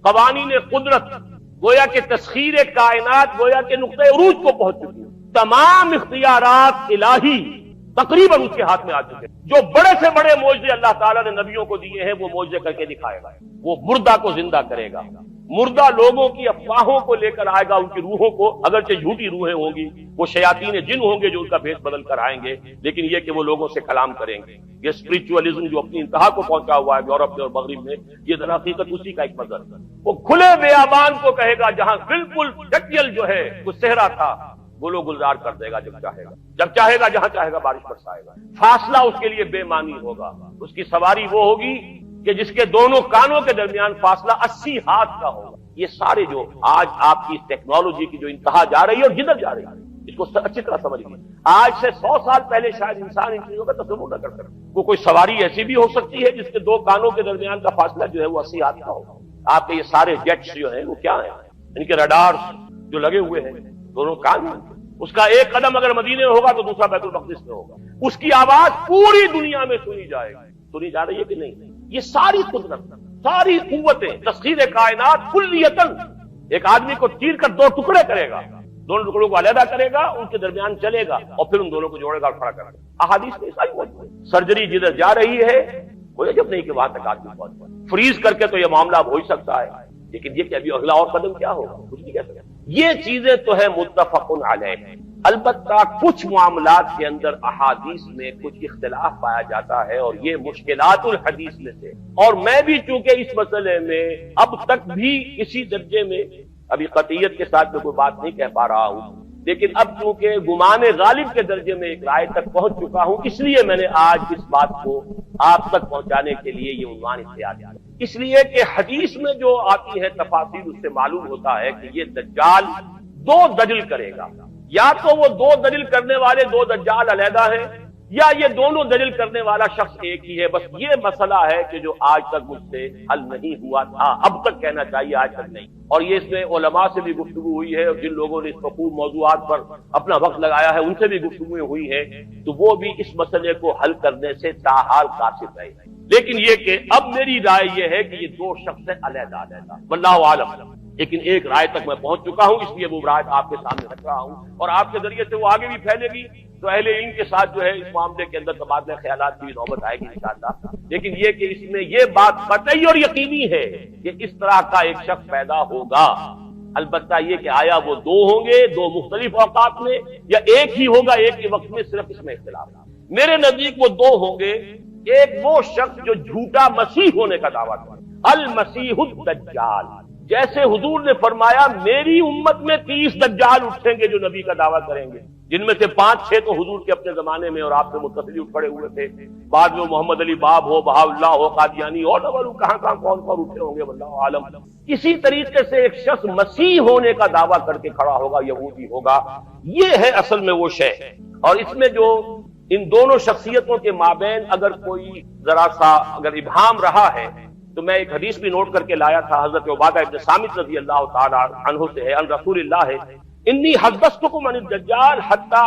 قوانین قدرت، گویا کہ تسخیر کائنات، گویا کہ نقطۂ عروج کو پہنچ چکی ہے، تمام اختیارات الہی تقریباً اس کے ہاتھ میں آ چکے ہیں۔ جو بڑے سے بڑے معجزے اللہ تعالیٰ نے نبیوں کو دیے ہیں وہ معجزے کر کے دکھائے گا، وہ مردہ کو زندہ کرے گا، مردہ لوگوں کی افواہوں کو لے کر آئے گا، ان کی روحوں کو، اگرچہ جھوٹی روحیں ہوں گی، وہ شیاطین جن ہوں گے جو ان کا بھیس بدل کر آئیں گے، لیکن یہ کہ وہ لوگوں سے کلام کریں گے۔ یہ اسپرچولیزم جو اپنی انتہا کو پہنچا ہوا ہے یورپ میں اور مغرب میں، یہ در حقیقت اسی کا ایک مظہر ہے۔ وہ کھلے بیابان کو کہے گا جہاں بالکل ڈٹیل جو ہے وہ صحرا تھا، گلو گلزار کر دے گا جب چاہے گا جہاں چاہے گا بارش برسائے گا۔ فاصلہ اس کے لیے بے معنی ہوگا، اس کی سواری وہ ہوگی کہ جس کے دونوں کانوں کے درمیان فاصلہ 80 ہاتھ کا ہوگا۔ یہ سارے جو آج آپ کی ٹیکنالوجی کی جو انتہا جا رہی ہے اور جدھر جا رہی ہے اس کو اچھی طرح سمجھیے۔ آج سے 100 سال پہلے شاید انسان ان چیزوں کا تصور نہ کر سکتا۔ وہ کوئی سواری ایسی بھی ہو سکتی ہے جس کے 2 کانوں کے درمیان کا فاصلہ جو ہے وہ 80 ہاتھ کا ہوگا۔ آپ کے یہ سارے جیٹس جو ہیں وہ کیا ہیں؟ ان کے رڈارز جو لگے ہوئے ہیں دونوں کان ہیں، اس کا ایک قدم اگر مدینے میں ہوگا تو دوسرا بیت المقدس میں ہوگا، اس کی آواز پوری دنیا میں سنی جائے گی۔ سنی جا رہی ہے کہ نہیں؟ یہ ساری قدرت، ساری قوتیں، تسخیر کائنات کلیتاً ایک آدمی کو چیر کر 2 ٹکڑے کرے گا، دونوں ٹکڑوں کو علیحدہ کرے گا، ان کے درمیان چلے گا اور پھر ان دونوں کو جوڑے گا اور کھڑا کرے گا۔ احادیث میں عیسائی سرجری جدھر جا رہی ہے کوئی عجب نہیں کہ وہاں تک آدمی پہنچ۔ فریز کر کے تو یہ معاملہ اب ہو ہی سکتا ہے، لیکن یہ کہ ابھی اگلا اور قدم کیا ہوگا کچھ نہیں کہہ سکتا۔ یہ چیزیں تو ہیں متفق علیہ۔ البتہ کچھ معاملات کے اندر احادیث میں کچھ اختلاف پایا جاتا ہے، اور یہ مشکلات الحدیث میں سے، اور میں بھی چونکہ اس مسئلے میں اب تک بھی کسی درجے میں ابھی قطعیت کے ساتھ میں کوئی بات نہیں کہہ پا رہا ہوں، لیکن اب چونکہ گمان غالب کے درجے میں ایک رائے تک پہنچ چکا ہوں، اس لیے میں نے آج اس بات کو آپ تک پہنچانے کے لیے یہ عنوان اختیار کیا، اس لیے کہ حدیث میں جو آتی ہے تفاصیل اس سے معلوم ہوتا ہے کہ یہ دجال دو دجل کرے گا، یا تو وہ دو دجل کرنے والے دو دجال علیحدہ ہیں، یا یہ دونوں دجل کرنے والا شخص ایک ہی ہے۔ بس یہ مسئلہ ہے کہ جو آج تک مجھ سے حل نہیں ہوا تھا، اب تک کہنا چاہیے آج تک نہیں، اور یہ اس میں علماء سے بھی گفتگو ہوئی ہے، اور جن لوگوں نے اس مفہوم موضوعات پر اپنا وقت لگایا ہے ان سے بھی گفتگویں ہوئی ہیں، تو وہ بھی اس مسئلے کو حل کرنے سے تاحال قاصر رہے۔ لیکن یہ کہ اب میری رائے یہ ہے کہ یہ دو شخص علیحدہ علیحدہ، واللہ عالم، لیکن ایک رائے تک میں پہنچ چکا ہوں، اس لیے وہ رائے آپ کے سامنے رکھ رہا ہوں، اور آپ کے ذریعے سے وہ آگے بھی پھیلے گی تو اہل علم کے ساتھ جو ہے اس معاملے کے اندر تبادلہ خیالات کی نوبت آئے گی انشاءاللہ۔ لیکن یہ کہ اس میں یہ بات قطعی اور یقینی ہے کہ اس طرح کا ایک شخص پیدا ہوگا، البتہ یہ کہ آیا وہ دو ہوں گے دو مختلف اوقات میں، یا ایک ہی ہوگا ایک ہی وقت میں، صرف اس میں اختلاف ہے۔ میرے نزدیک وہ دو ہوں گے، ایک وہ شخص جو جھوٹا مسیح ہونے کا دعویٰ کرے، المسیح الدجال، جیسے حضور نے فرمایا میری امت میں 30 دجال اٹھیں گے جو نبی کا دعویٰ کریں گے، جن میں سے 5-6 تو حضور کے اپنے زمانے میں اور آپ سے متصل اٹھ پڑے ہوئے تھے، بعد میں محمد علی باب ہو، بہا اللہ ہو، قادیانی اور کہاں کون اٹھے ہوں گے واللہ عالم۔ اسی طریقے سے ایک شخص مسیح ہونے کا دعویٰ کر کے کھڑا ہوگا، یہودی ہوگا، یہ ہے اصل میں وہ شے۔ اور اس میں جو ان دونوں شخصیتوں کے مابین اگر کوئی ذرا سا اگر ابہام رہا ہے تو میں ایک حدیث بھی نوٹ کر کے لایا تھا، حضرت عبادہ ابن صامت رضی اللہ تعالی عنہ سے ہے، ان رسول اللہ ہے، انی حدثتکم عن الدجال حتی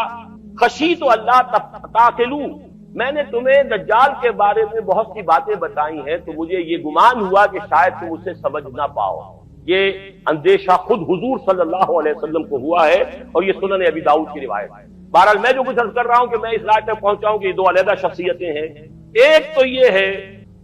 خشیت اللہ تعقلوا، میں نے تمہیں دجال کے بارے میں بہت سی باتیں بتائی ہیں تو مجھے یہ گمان ہوا کہ شاید تم اسے سمجھ نہ پاؤ۔ یہ اندیشہ خود حضور صلی اللہ علیہ وسلم کو ہوا ہے، اور یہ سنن ابی داؤد کی روایت ہے۔ بہرحال میں جو کچھ عرض کر رہا ہوں کہ میں اس رائے تک پہنچا ہوں کہ یہ دو علیحدہ شخصیتیں ہیں، ایک تو یہ ہے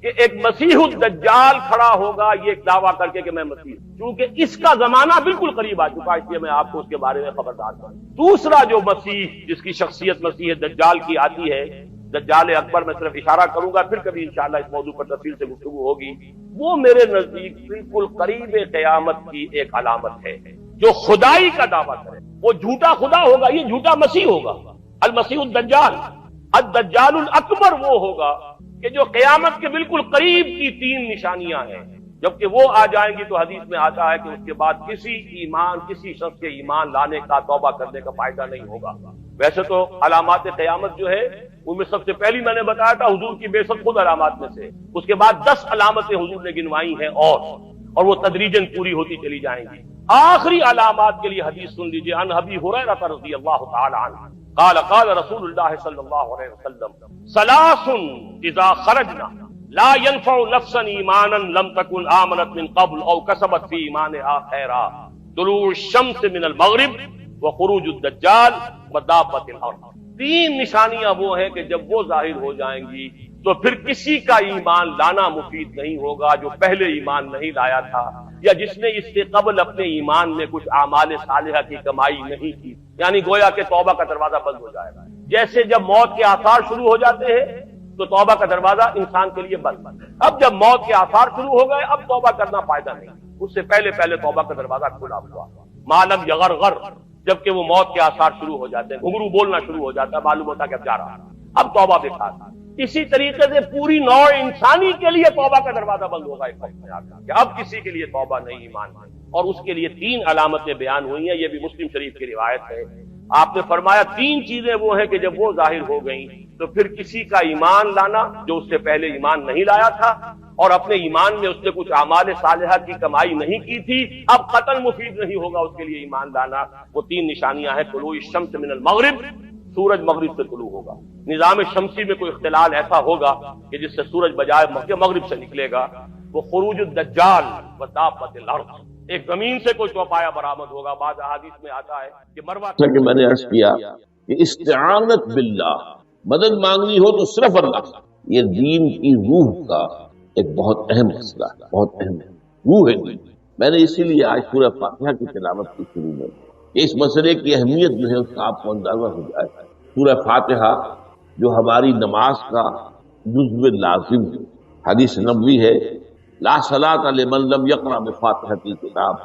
کہ ایک مسیح الدجال کھڑا ہوگا یہ ایک دعویٰ کر کے کہ میں مسیح ہوں، کیونکہ اس کا زمانہ بالکل قریب آ چکا، اس لیے میں آپ کو اس کے بارے میں خبردار کروں۔ دوسرا جو مسیح جس کی شخصیت مسیح دجال کی آتی ہے، دجال اکبر، میں صرف اشارہ کروں گا، پھر کبھی انشاءاللہ اس موضوع پر تفصیل سے گفتگو ہوگی، وہ میرے نزدیک بالکل قریب قیامت کی ایک علامت ہے۔ جو خدائی کا دعویٰ کرے وہ جھوٹا خدا ہوگا، یہ جھوٹا مسیح ہوگا، المسیح الدجال۔ الدجال الاکبر وہ ہوگا کہ جو قیامت کے بالکل قریب کی 3 نشانیاں ہیں، جبکہ وہ آ جائیں گی تو حدیث میں آتا ہے کہ اس کے بعد کسی شخص کے ایمان لانے کا، توبہ کرنے کا فائدہ نہیں ہوگا۔ ویسے تو علامات قیامت جو ہے ان میں سب سے پہلی میں نے بتایا تھا حضور کی بعثت خود علامات میں سے، اس کے بعد 10 علامتیں حضور نے گنوائی ہیں، اور وہ تدریجاً پوری ہوتی چلی جائیں گی۔ آخری علامات کے لیے حدیث سن لیجیے، عن ابی ہریرہ رضی اللہ تعالی عنہ قال قال رسول اللہ صلی اللہ علیہ وسلم ثلاث اذا خرجنا لا ينفع نفسا ایمانا لم تكن آمنت من قبل او کسبت فی ایمانها خیرا، طلوع الشمس من المغرب وخروج الدجال ودابۃ الارض۔ 3 نشانیاں وہ ہیں کہ جب وہ ظاہر ہو جائیں گی تو پھر کسی کا ایمان لانا مفید نہیں ہوگا جو پہلے ایمان نہیں لایا تھا، یا جس نے اس سے قبل اپنے ایمان میں کچھ اعمال صالحہ کی کمائی نہیں کی، یعنی گویا کہ توبہ کا دروازہ بند ہو جائے گا۔ جیسے جب موت کے آثار شروع ہو جاتے ہیں تو توبہ کا دروازہ انسان کے لیے بند، اب جب موت کے آثار شروع ہو گئے اب توبہ کرنا فائدہ نہیں، اس سے پہلے توبہ کا دروازہ کھلا ہوا، معلوم یغرغر، جبکہ وہ موت کے آثار شروع ہو جاتے ہیں، گھنگرو بولنا شروع ہو جاتا ہے، معلوم ہوتا ہے کہ اب جا رہا، اب توبہ بیکار۔ اسی طریقے سے پوری نوع انسانی کے لیے توبہ کا دروازہ بند ہوگا ایک وقت میں آ کر کہ اب کسی کے لیے توبہ نہیں، ایمان نہیں، اور اس کے لیے 3 علامتیں بیان ہوئی ہیں، یہ بھی مسلم شریف کی روایت ہے۔ آپ نے فرمایا 3 چیزیں وہ ہیں کہ جب وہ ظاہر ہو گئیں تو پھر کسی کا ایمان لانا جو اس سے پہلے ایمان نہیں لایا تھا، اور اپنے ایمان میں اس نے کچھ اعمال صالحہ کی کمائی نہیں کی تھی، اب قطعاً مفید نہیں ہوگا اس کے لیے ایمان لانا۔ وہ 3 نشانیاں ہیں، طلوع الشمس من المغرب، سورج مغرب سے طلوع ہوگا، نظام شمسی میں کوئی اختلال ایسا ہوگا کہ جس سے سورج بجائے مغرب سے نکلے گا، وہ خروج الدجال ودابۃ الارض، ایک زمین سے کوئی چوپایا برآمد ہوگا۔ بعض احادیث میں آتا ہے کہ مروہ کہ میں نے عرض کیا کہ استعانت باللہ، مدد مانگنی ہو تو صرف اللہ، یہ دین کی روح کا ایک بہت اہم مسئلہ ہے، بہت اہم روح ہے دین۔ میں نے اسی لیے آج سورہ فاتحہ کی تلاوت کی شروع میں، اس مسئلے کی اہمیت جو ہے اس کا آپ کو اندازہ ہو جائے۔ سورہ فاتحہ جو ہماری نماز کا جزو لازم ہے، حدیث نبوی ہے لا صلاۃ لمن لم یقرأ بفاتحۃ الکتاب،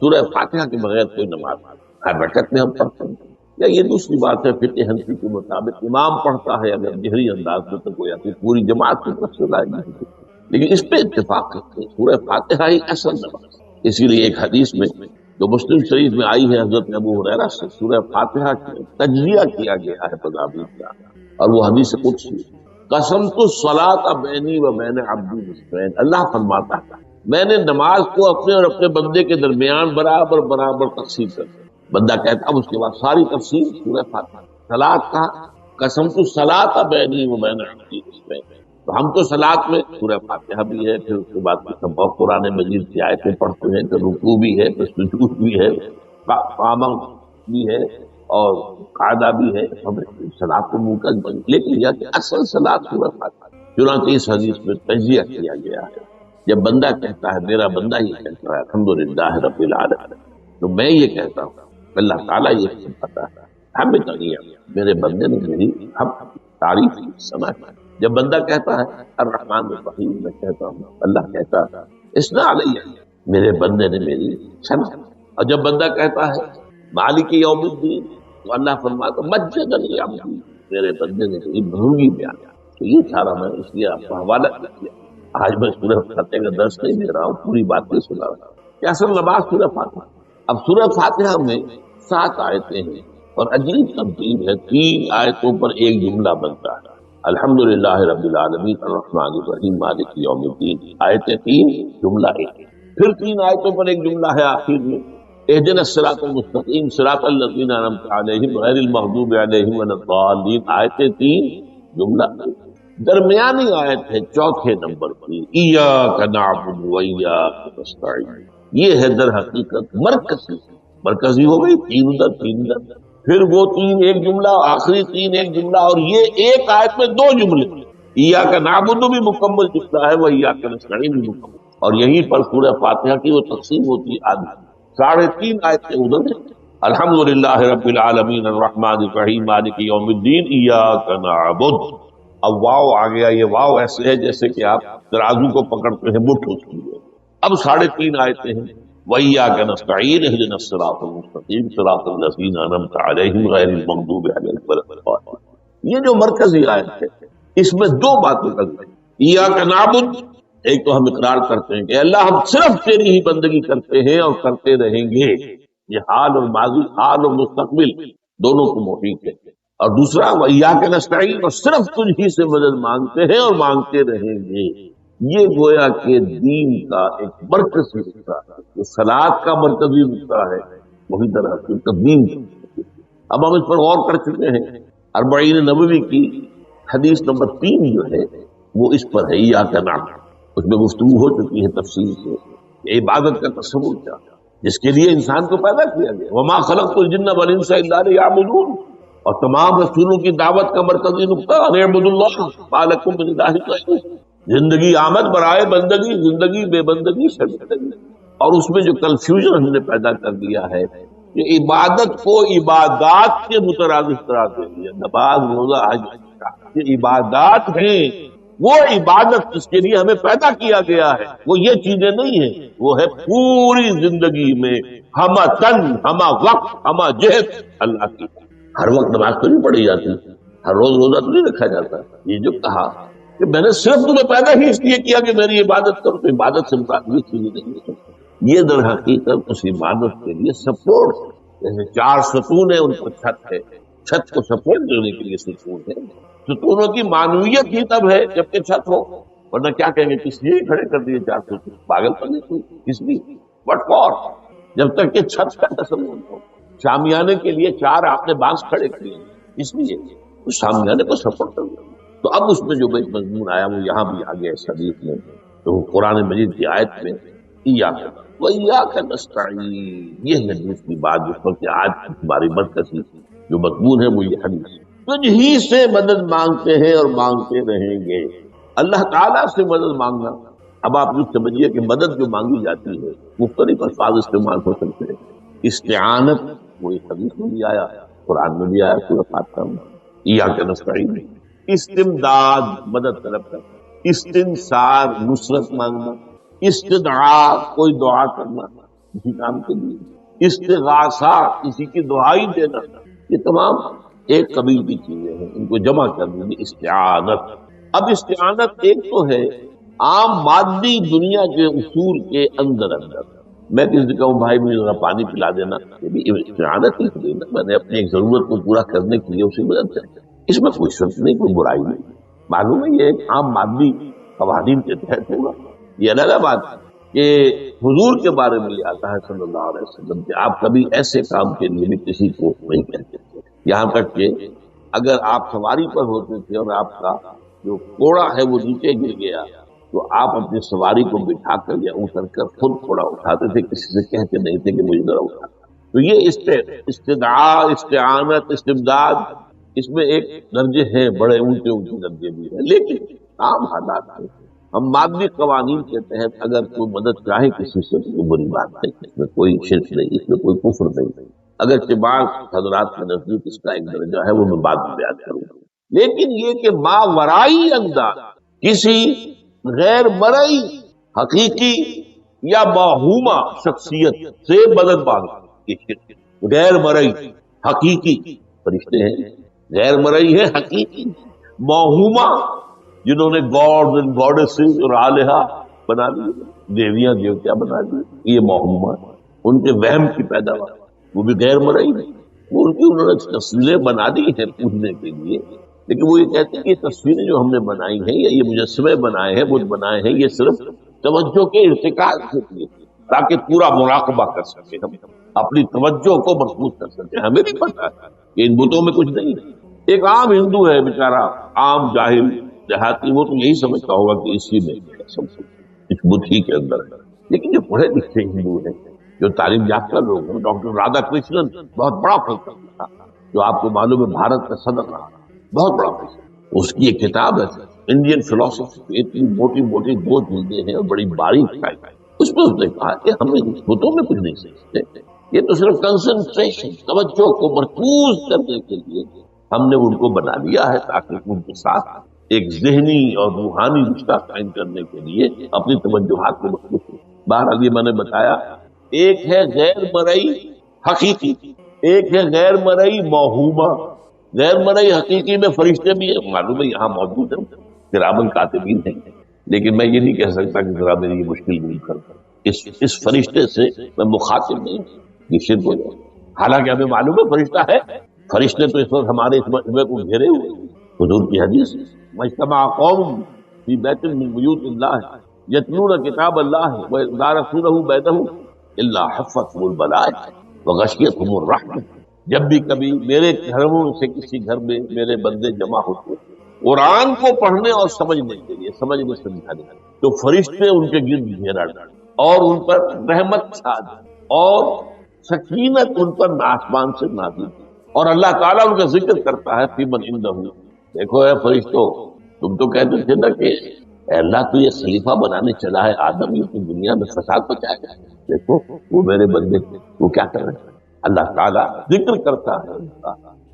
سورہ فاتحہ کے بغیر کوئی نماز ہر رکعت میں ہم پڑھتے ہیں۔ یا یہ دوسری بات ہے فقہ حنفی کے مطابق امام پڑھتا ہے اگر جہری انداز میں تو گویا کہ پوری جماعت کی طرف سے لائے نہیں، لیکن اس پہ اتفاق کرتے ہیں سورہ فاتحہ ہی اصل نماز۔ اسی لیے ایک حدیث میں جو مسلم شریف میں آئی ہے حضرت ابو ہریرہ سے سورہ فاتحہ کا تجزیہ کیا گیا ہے تدابیر کا، اور وہ حدیث قدسی قسمت الصلاۃ بینی و بین عبدی نصفین، اللہ فرماتا ہے میں نے نماز کو اپنے اور اپنے بندے کے درمیان برابر برابر تقسیم کر دیا۔ بندہ کہتا اب اس کے بعد ساری تفصیل سورہ فاتحہ، صلاۃ کا قسمت الصلاۃ بینی و بین عبدی نصفین، تو ہم تو صلاۃ میں سورہ فاتحہ بھی ہے، پھر اس کے بعد بہت قرآن مجید کی آیتیں پڑھتے ہیں، پھر رکوع بھی ہے، پھر سجود بھی ہے، قیام بھی ہے اور قاعدہ بھی ہے، ہم صلاۃ کو منہ بن، لیکن یہ اصل صلاۃ سورہ فاتحہ۔ چنانچہ اس حدیث میں تجزیہ کیا گیا ہے، جب بندہ کہتا ہے میرا بندہ یہ کہتا ہے الحمدللہ رب العالمین، تو میں یہ کہتا ہوں اللہ تعالیٰ یہ فرماتا ہے ہمیں نہیں، میرے بندے نے میری ہم تعریف کی سنا۔ جب بندہ کہتا ہے الرحمن الرحیم، میں کہتا ہوں اللہ کہتا ہے اسنا علیہ، میرے بندے نے میری سنا۔ اور جب بندہ کہتا ہے مالک یوم الدین، تو اللہ فرماتا مجدنی عبدی، میرے بندے نے میری بھونگی بیان۔ تو یہ سارا میں اس لیے آپ کو حوالہ کیا۔ آج میں سورہ فاتحہ کا درس نہیں دے رہا ہوں، پوری بات نہیں سنا رہا ہوں کہ اصل نماز سورہ فاتحہ۔ اب سورہ فاتحہ میں 7 آیتیں ہیں اور عجیب ترتیب ہے، 3 آیتوں پر ایک جملہ بنتا ہے، الحمدللہ رب العالمین الرحمن الرحیم مالک یوم الدین، آیتیں 3 جملہ 1، پھر 3 آیتوں پر ایک جملہ ہے آخر میں اہدنا الصراط المستقیم صراط الذین انعمت علیہم غیر المغضوب علیہم ولا الضالین، آیتیں 3 جملہ 1۔ درمیانی آیت ہے 4 نمبر کی ایاک نعبد و ایاک نستعین، یہ ہے در حقیقت مرکزی ہو گئی، 3 ادھر 3 ادھر، پھر وہ 3 ایک جملہ، آخری 3 ایک جملہ، اور یہ ایک آیت میں 2 جملے، ایاک نعبد بھی مکمل جملہ ہے وہ ایاک نستعین بھی مکمل، اور یہیں پر سورہ فاتحہ کی وہ تقسیم ہوتی ہے آدھی، 3.5 آیتیں ادھر ہیں، الحمدللہ رب العالمین الرحمن الرحیم مالک یوم الدین ایاک نعبد۔ اب واو آ گیا، یہ واو ایسے ہے جیسے کہ آپ ترازو کو پکڑتے ہیں مٹھ ہوتی ہے۔ اب 3.5 آیتیں ہیں وَإِيَّاكَ نَسْتَعِينُ اهْدِنَا الصِّرَاطَ الْمُسْتَقِيمَ صِرَاطَ الَّذِينَ أَنْعَمْتَ عَلَيْهِمْ غَيْرِ الْمَغْضُوبِ عَلَيْهِمْ وَلَا الضَّالِّينَ۔ یہ جو مرکزی آیت ہے اس میں 2 باتیں کرتے ہیں، ایاک نعبد، ایک تو ہم اقرار کرتے ہیں کہ اللہ ہم صرف تیری ہی بندگی کرتے ہیں اور کرتے رہیں گے، یہ حال اور ماضی، حال اور مستقبل دونوں کو محیط ہے، اور دوسرا وَإِيَّاكَ نَسْتَعِينُ، اور صرف تجھ ہی سے مدد مانگتے ہیں اور مانگتے رہیں گے۔ یہ گویا کہ دین کا ایک مرکزی حصہ ہے، جو صلاۃ کا مرکزی حصہ ہے وہی در حقیقت دین کا۔ اب ہم اس پر غور کر چکے ہیں، 40 نبوی کی حدیث نمبر 3 جو ہے وہ اس پر ہے ایاک نعبد، اس میں گفتگو ہو چکی ہے تفصیل سے کہ عبادت کا تصور کیا، جس کے لیے انسان کو پیدا کیا گیا، وما خلقت الجن والانس الا لیعبدون، اور تمام رسولوں کی دعوت کا مرکزی نقطہ ان اعبدوا اللہ ما لکم من الہ غیرہ، زندگی آمد برائے بندگی، زندگی بے بندگی شرمندگی، اور اس میں جو کنفیوژن ہم نے پیدا کر دیا ہے کہ عبادت کو عبادات کے مترادف قرار دے دیا، نماز روزہ حج یہ عبادات ہیں، وہ عبادت جس کے لیے ہمیں پیدا کیا گیا ہے وہ یہ چیزیں نہیں ہیں، وہ ہے پوری زندگی میں ہمہ تن ہمہ وقت ہمہ جہت اللہ کی۔ ہر وقت نماز تو نہیں پڑھی جاتی، ہر روز روزہ تو نہیں رکھا جاتا، یہ جو کہا کہ میں نے صرف تمہیں پیدا ہی اس لیے کیا کہ میری عبادت کرو، تو عبادت سے متعلق چیزیں نہیں ہے، یہ در حقیقت اس عبادت کے لیے سپورٹ ہے، جیسے 4 ستون ہیں ان پر چھت ہے، چھت کو سپورٹ دینے کے لیے ستون ہے، ستونوں کی معنویت ہی تب ہے جبکہ چھت ہو، ورنہ کیا کہیں گے کس لیے کھڑے کر دیے 4 ستون، پاگل پن ہے، کس لیے، بٹ فار، جب تک کہ چھت کا تصور ہو۔ شامیانے کے لیے 4 آپ نے بانس کھڑے کیے اس لیے اس شامیانے کو سپورٹ کر دیا۔ تو اب اس میں جو مضمون آیا وہ یہاں بھی آ گیا اس حدیث میں، تو قرآن مجید کی آیت میں ایاک وایاک نستعین، یہ حدیث کی بات جس پر کہ آج ہماری مرکزی جو مضمون ہے وہ یہ حدیث، تجھ ہی سے مدد مانگتے ہیں اور مانگتے رہیں گے۔ اللہ تعالیٰ سے مدد مانگنا اب آپ یہ سمجھیے کہ مدد جو مانگی جاتی ہے مختلف الفاظ استعمال ہو سکتے ہیں. استعانت وہ ایک حدیث میں بھی آیا، قرآن میں بھی آیا سورۃ فاتحہ میں، ایاک نستعین. استمداد مدد طلب کرنا، استنصار نصرت مانگنا، استدعاء کوئی دعا کرنا کسی کام کے لیے، استغاثہ کسی کی دعائی دینا، یہ تمام ایک قبیل کی چیزیں ہیں، ان کو جمع کر دیجیے استعانت. اب استعانت ایک تو ہے عام مادی دنیا کے اصول کے اندر میں کسی سے کہوں بھائی مجھے ذرا پانی پلا دینا، یہ بھی استعانت ہی ہوئی نا، میں نے اپنی ایک ضرورت کو پورا کرنے کے لیے اسے مدد کر، اس میں کوئی شرط نہیں، کوئی برائی نہیں. معلوم ہے یہ ایک عام مادی قوانین کے تحت ہوگا. یہ الگ بات کہ حضور کے بارے میں یہ آتا ہے صلی اللہ علیہ وسلم کہ آپ کبھی ایسے کام کے لیے بھی کسی کو نہیں کہتے تھے، یہاں تک کہ اگر آپ سواری پر ہوتے تھے اور آپ کا جو کوڑا ہے وہ نیچے گر گیا تو آپ اپنی سواری کو بٹھا کر یا اتر کر خود کوڑا اٹھاتے تھے، کسی سے کہتے نہیں تھے کہ مجھے ذرا اٹھا. تو یہ استدعاء، استعانت، استمداد، اس میں ایک درجے ہیں، بڑے اونچے اونچے درجے بھی ہیں، لیکن عام حالات میں ہم مادی قوانین کے تحت اگر کوئی مدد چاہے کسی سے تو بری بات نہیں، اس میں کوئی شرک نہیں، اس میں کوئی کفر نہیں. اگر بعض حضرات کے نزدیک اس کا ایک درجہ ہے وہ میں بعد میں بیان کروں گا، لیکن یہ کہ ماورائی انداز کسی غیر مرئی حقیقی یا موہومہ شخصیت سے مدد مانگنا، غیر مرئی حقیقی فرشتے ہیں، غیر مرئی ہے حقیقی، موہومہ جنہوں نے گاڈ اینڈ گاڈیسز اور آلہہ بنا دی، دیویاں دیوتیا بنا دی، یہ موہومہ ان کے وہم کی پیداوار، وہ بھی غیر مرئی ہے. وہ ان کی انہوں نے تصویریں بنا دی ہیں پوجنے کے لیے، لیکن وہ یہ کہتے ہیں کہ یہ تصویریں جو ہم نے بنائی ہیں یا یہ مجسمے بنائے ہیں، بت بنائے ہیں، یہ صرف توجہ کے ارتکاز کے لیے تاکہ پورا مراقبہ کر سکے، ہم اپنی توجہ کو مرکوز کر سکے. ہمیں بھی پتا ہے کہ ان بتوں میں کچھ نہیں ہے. ایک عام ہندو ہے بیچارہ، عام جاہل دیہاتی، وہ تو یہی سمجھتا ہوگا کہ اسی میں اس بت ہی کے اندر ہے. لیکن جو پڑھے لکھے ہندو ہیں، جو تعلیم یافتہ لوگ ہیں، ڈاکٹر رادھا کرشنن بہت بڑا فلسفی تھا جو آپ کو معلوم ہے بھارت کا صدر رہا، بہت بڑا فلسفی. اس کی ایک کتاب ہے انڈین فلسفی، اتنی موٹی موٹی 2 جلدیں ہیں اور بڑی باریک ہے. اس میں اس نے کہا کہ ہم ان بتوں میں کچھ نہیں سیکھتے، یہ تو صرف کنسنٹریشن، توجہ کو مرکوز کرنے کے لیے ہم نے ان کو بنا لیا ہے تاکہ ان کے ساتھ ایک ذہنی اور روحانی رشتہ قائم کرنے کے لیے اپنی توجہات کو مرکوز کریں. بہرحال یہ میں نے بتایا، ایک ہے غیر مرئی حقیقی، ایک ہے غیر مرئی موہومہ. غیر مرئی حقیقی میں فرشتے بھی ہیں، معلوم ہے یہاں موجود ہیں، کرامن کاتبین ہیں، لیکن میں یہ نہیں کہہ سکتا کہ ذرا میری یہ مشکل دور کر اس فرشتے سے میں مخاطب نہیں، یہ شرک ہو جائے. حالانکہ ہمیں معلوم ہے فرشتہ ہے، فرشتے تو اس وقت ہمارے اس مجمع کو گھیرے ہوئے. حضور کی حدیث مجتمع قوم فی بیت من بیوت اللہ یتلون کتاب اللہ ویدارسونہ بینہم الا حفتہم الملائکہ وغشیتہم الرحمہ. جب بھی کبھی میرے گھروں سے کسی گھر میں میرے بندے جمع ہوتے قرآن کو پڑھنے اور سمجھنے کے لیے، سمجھنے سمجھانے تو فرشتے ان کے گرد گھیرا ڈالتے اور ان پر رحمت چھا جاتی اور سکینت ان پر آسمان سے نازل ہوتی، اور اللہ تعالیٰ ان کا ذکر کرتا ہے فی من عندہ. دیکھو اے فرشتوں، تم تو کہتے تھے نا کہ اے اللہ تو یہ خلیفہ بنانے چلا ہے آدم، یہ تو دنیا میں فساد مچائے گا. دیکھو وہ میرے بندے وہ کیا کر رہے ہیں، اللہ تعالیٰ ذکر کرتا ہے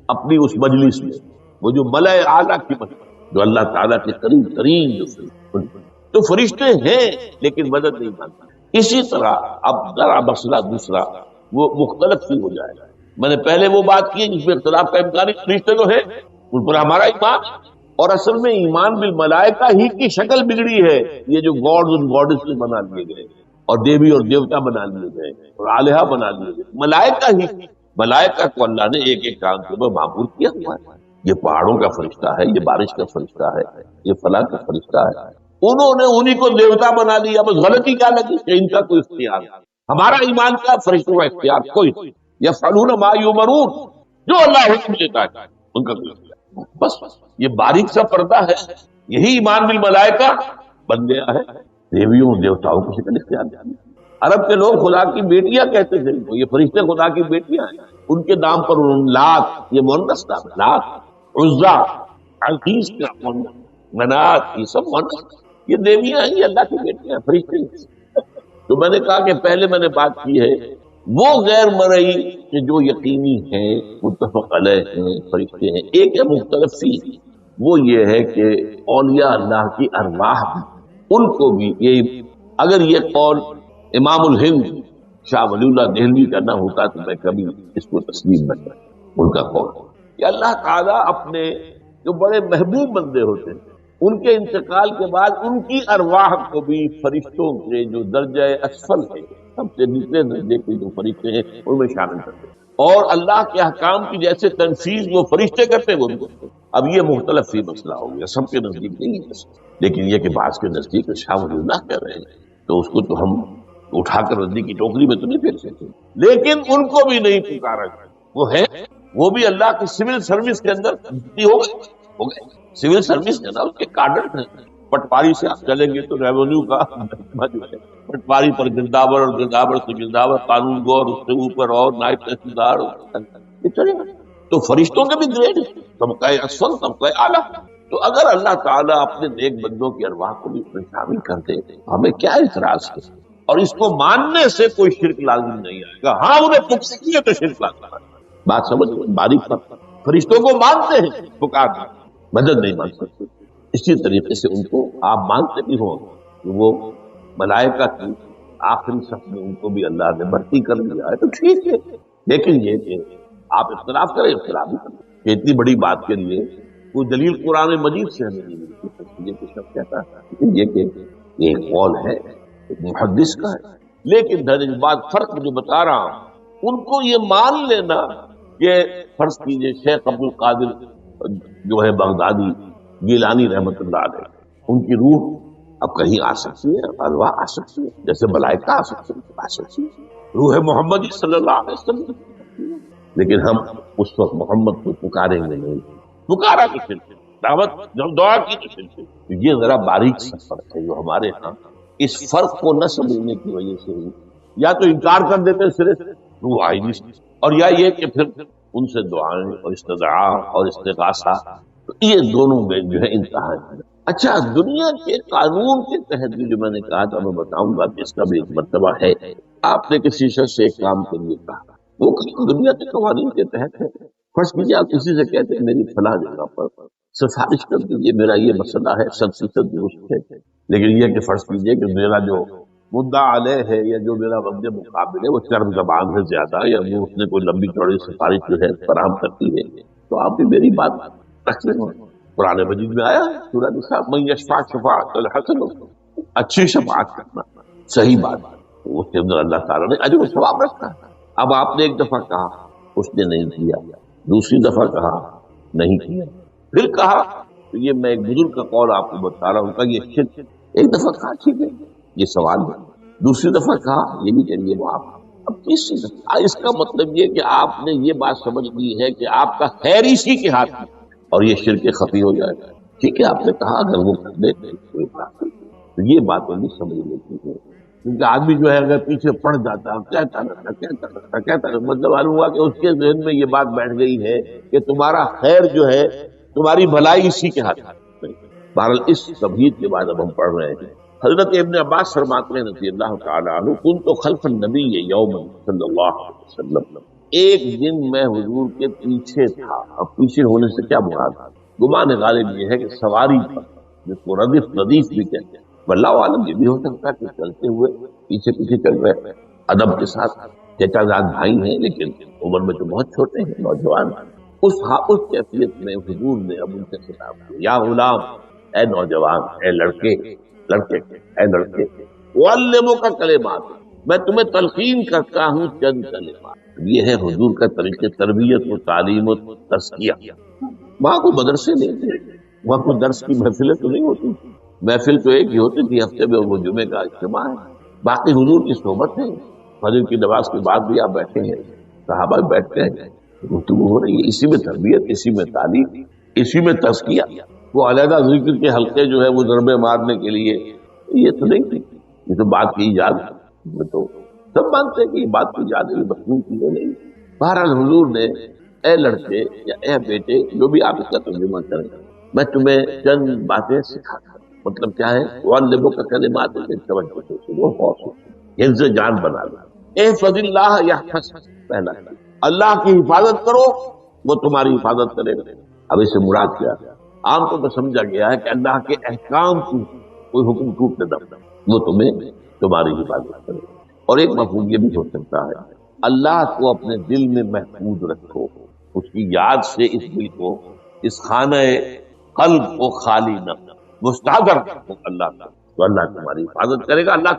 اپنی اس مجلس میں، وہ جو ملائے اعلیٰ کی مجلس جو اللہ تعالیٰ کے قریب ترین جو تو فرشتے ہیں لیکن مدد نہیں مانتا. اسی طرح اب ذرا مسئلہ دوسرا وہ مختلف سی ہو جائے گا. میں نے پہلے وہ بات کی جس میں اختلاف کا امکان ہے، فرشتے تو ہے ان پر ہمارا ایمان، اور اصل میں ایمان بالملائکہ ہی کی شکل بگڑی ہے. یہ جو گاڈز اور گاڈیسز بنا لیے گئے اور دیوی اور دیوتا بنا لیے گئے اور آلہہ بنا لیے گئے، ملائکہ ہی، ملائکہ کو اللہ نے ایک ایک کام کے اوپر معمور کیا ہوا ہے. یہ پہاڑوں کا فرشتہ ہے، یہ بارش کا فرشتہ ہے، یہ فلاں کا فرشتہ ہے. انہوں نے انہی کو دیوتا بنا لیا. بس غلطی کیا لگی کہ ان کا کوئی اختیار ہے. ہمارا ایمان کا فرشتوں کا اختیار کوئی نہیں. یفعلون ما یؤمرون، جو اللہ حکم دیتا ہے ان کا کوئی اختیار. بس یہ باریک سا پردہ ہے، یہی ایمان بالملائکہ بن گیا ہے. دیویوں دیوتاؤں کو شکل اختیار دیا. عرب کے لوگ خدا کی بیٹیاں کہتے تھے، یہ فرشتے خدا کی بیٹیاں ہیں. ان کے نام پر لات، یہ مؤنث نام ہے، لات، عزا، عزیز کا مؤنث، منات، یہ سب مؤنث. یہ دیویاں ہیں، یہ اللہ کی بیٹیاں ہیں، فرشتے ہیں۔ تو میں نے کہا کہ پہلے میں نے بات کی ہے وہ غیر مرئی کہ جو یقینی ہیں، متفق علیہ ہیں، فرشتے ہیں۔ ایک ہے مختلف سی، وہ یہ ہے کہ اولیاء اللہ کی ارواح ان کو بھی یہ، اگر یہ قول امام الہند شاہ ولی اللہ دہلوی کا نہ ہوتا تو میں کبھی اس کو تسلیم نہ کرتا۔ ان کا قول کہ اللہ تعالیٰ اپنے جو بڑے محبوب بندے ہوتے ہیں ان کے انتقال کے بعد ان کی ارواح کو بھی فرشتوں کے جو درجہ اسفل ہے، سب سے نچلے درجے کے جو فرشتے ہیں ان میں شامل کرتے ہیں، اور اللہ کے احکام کی جیسے تنفیذ وہ فرشتے کرتے ہیں وہ ان کو کرتے ہیں۔ اب یہ مختلف ہی مسئلہ ہو گیا، سب کے نزدیک نہیں ہے، لیکن یہ کہ بعض کے نزدیک شاہ ولی اللہ کہہ رہے ہیں تو اس کو تو ہم اٹھا کر ردی کی ٹوکری میں تو نہیں پھیر سکتے، لیکن ان کو بھی نہیں پکارا جائے۔ وہ ہے، وہ بھی اللہ کی سول سروس کے اندر ہو گئے، سول سروس ہے نا، اس کے کارڈر ہیں۔ پٹواری سے آپ چلیں گے تو ریونیو کا محکمہ جو ہے، پٹواری پر گرداور اور گرداور سے گرداور، قانون گو اور اس سے اوپر اور نائب تحصیلدار، یہ چلے گا۔ تو فرشتوں کے بھی گریڈ ہیں، طبقہ اسفل، طبقہ اعلیٰ۔ تو اگر اللہ تعالیٰ اپنے نیک بندوں کی ارواح کو بھی اس میں شامل کر دے ہمیں کیا اعتراض ہے؟ اور اس کو ماننے سے کوئی شرک لازم نہیں آئے گا۔ ہاں انہیں پکڑی ہے تو شرک لازم آئے گا۔ بات سمجھ باریک پر فرشتوں کو مانتے ہیں، پکارتے ہیں، مدد نہیں مان سکتے۔ اسی طریقے سے ان کو آپ مانتے بھی ہوں کہ وہ ملائکہ کی آخری صف میں ان کو بھی اللہ نے بھرتی کر دیا ہے تو ٹھیک ہے، لیکن یہ کہ آپ اختلاف کریں، اختلاف بھی کریں کہ اتنی بڑی بات کے لیے کوئی دلیل قرآن مجید سے ہمیں نہیں ملتی۔ یہ کچھ شخص کہتا ہے لیکن یہ کہ یہ ایک قول ہے ایک محدث کا ہے، لیکن درج بات فرق جو بتا رہا ہوں ان کو یہ مان لینا کہ فرض کیجئے شیخ عبد القادر جو ہے بغدادی گیلانی رحمت اللہ علیہ، ان کی روح اب کہیں آ سکتی ہے، ارواح آ سکتی ہے، جیسے ملائکہ آ سکتی ہے، روح محمد صلی اللہ علیہ وسلم، لیکن ہم اس وقت محمد کو پکاریں گے نہیں، پکارا تو شرک، دعوت جب دعا کی تو شرک۔ یہ ذرا باریک سا فرق ہے جو ہمارے ہاں اس فرق کو نہ سمجھنے کی وجہ سے ہی یا تو انکار کر دیتے سرے سے روح آئی نہیں، اور یا یہ کہ پھر ان سے دعائیں اور استدعاء اور استغاثہ، تو یہ دونوں میں جو ہے انتہا ہے۔ اچھا، دنیا کے قانون کے تحت بھی جو میں نے کہا تھا میں بتاؤں گا کہ اس کا بھی ایک مرتبہ ہے۔ آپ نے کسی شخص سے ایک کام کے لیے کہا، وہ دنیا کے قوانین کے تحت ہے۔ فرض کیجیے آپ کسی سے کہتے ہیں میری فلاں جگہ پر سفارش کر دیجیے، میرا یہ مسئلہ ہے، 100% درست ہے، لیکن یہ کہ فرض کیجیے کہ میرا جو مدعا علیہ ہے یا جو میرا وقت مقابل ہے وہ چرم زبان سے زیادہ یا وہ اس نے کوئی لمبی چوڑی سفارش جو ہے فراہم کرتی ہے، تو آپ بھی میری بات رکھتے ہیں۔ قرآن مجید میں آیا سورہ نساء من یشفع شفاعۃ الحسن، اچھی شفاعت کرنا صحیح بات، اس کے اندر اللہ تعالیٰ نے اجر و ثواب رکھا۔ اب آپ نے ایک دفعہ کہا اس نے نہیں کیا، دوسری دفعہ کہا نہیں کیا، پھر کہا تو یہ میں ایک بزرگ کا قول آپ کو بتا رہا ہوں کہ یہ شرک، ایک دفعہ کہا ٹھیک ہے یہ سوال ہے، دوسری دفعہ کہا یہ بھی کریے معاف، اب تیسری دفعہ، اس کا مطلب یہ کہ آپ نے یہ بات سمجھ لی ہے کہ آپ کا خیر اسی کے ہاتھ میں اور یہ شرک خفی ہو جائے گا۔ ٹھیک ہے آپ نے کہا اگر وہ کر دے تو یہ باتیں بھی سمجھ لیتی ہے، کیونکہ آدمی جو ہے اگر پیچھے پڑ جاتا ہے کہتا ہے مطلب معلوم ہوا کہ اس کے ذہن میں یہ بات بیٹھ گئی ہے کہ تمہارا خیر جو ہے، تمہاری بھلائی اسی کے ہاتھ میں۔ بہرحال اس تبہیت کے بعد اب ہم پڑھ رہے ہیں، حضرت ابن عباس فرماتے ہیں رضی اللہ تعالیٰ عنہ، کنت خلف النبی یوما صلی اللہ علیہ وسلم، ایک دن میں حضور کے پیچھے تھا۔ اب پیچھے ہونے سے کیا مراد ہے؟ گمان غالب یہ ہے کہ سواری پر، جس کو ردیف بھی کہتے ہیں، واللہ عالم یہ بھی ہو سکتا ہے کہ چلتے ہوئے پیچھے پیچھے چل رہے ادب کے ساتھ، چچا زاد بھائی ہیں لیکن عمر میں تو بہت چھوٹے ہیں، نوجوان۔ اس کیفیت میں حضور نے اب ان سے خطاب کیا، یا غلام، اے نوجوان، اے لڑکے اے لڑکے، وعلمک کلمات، میں تمہیں تلقین کرتا ہوں چند کلمات۔ یہ ہے حضور کا طریقہ تربیت و تعلیم و تزکیہ۔ وہاں کو مدرسے نہیں تھے، وہاں کو درس کی محفلیں تو نہیں ہوتی، محفل تو ایک ہی ہوتی تھی ہفتے میں، وہ جمعے کا اجتماع ہے، باقی حضور کی صحبت ہے، فجر کی نماز کے بعد بھی آپ بیٹھے ہیں، صحابہ بھی بیٹھتے ہیں، گفتگو ہو رہی ہے، اسی میں تربیت، اسی میں تعلیم، اسی میں تزکیہ۔ وہ علیحدہ ذکر کے حلقے جو ہے وہ ضربے مارنے کے لیے یہ تو نہیں تھی، یہ تو بات کی ایجاد ہے، تو سب مانتے ہیں کہ یہ بات کی ایجاد ہے، مخلوق کی ہے نہیں۔ بہرحال حضور نے اے لڑکے یا اے بیٹے، جو بھی آپ اس کا ترجمہ کریں، میں تمہیں چند باتیں سکھاتا ہوں۔ مطلب کیا ہے؟ وَعَلِّمُكَ كَلِمَاتٍ مِّن تَوَجُّهِ حفظ جان بنا لو. احفظ اللہ یحفظک، پہلا اللہ کی حفاظت کرو وہ تمہاری حفاظت کرے گا. اب اس سے مراد کیا؟ عام طور پر سمجھا گیا ہے کہ اللہ کے احکام کی کوئی حکم ٹوٹنے دو، وہ تمہیں تمہاری حفاظت کرے گا. اور ایک مفہوم یہ بھی ہو سکتا ہے اللہ کو اپنے دل میں محفوظ رکھو، اس کی یاد سے اس دل کو، اس خانہ قلب کو خالی نہ مستحضر رکھو اللہ کا، تو اللہ تمہاری حفاظت کرے گا. اللہ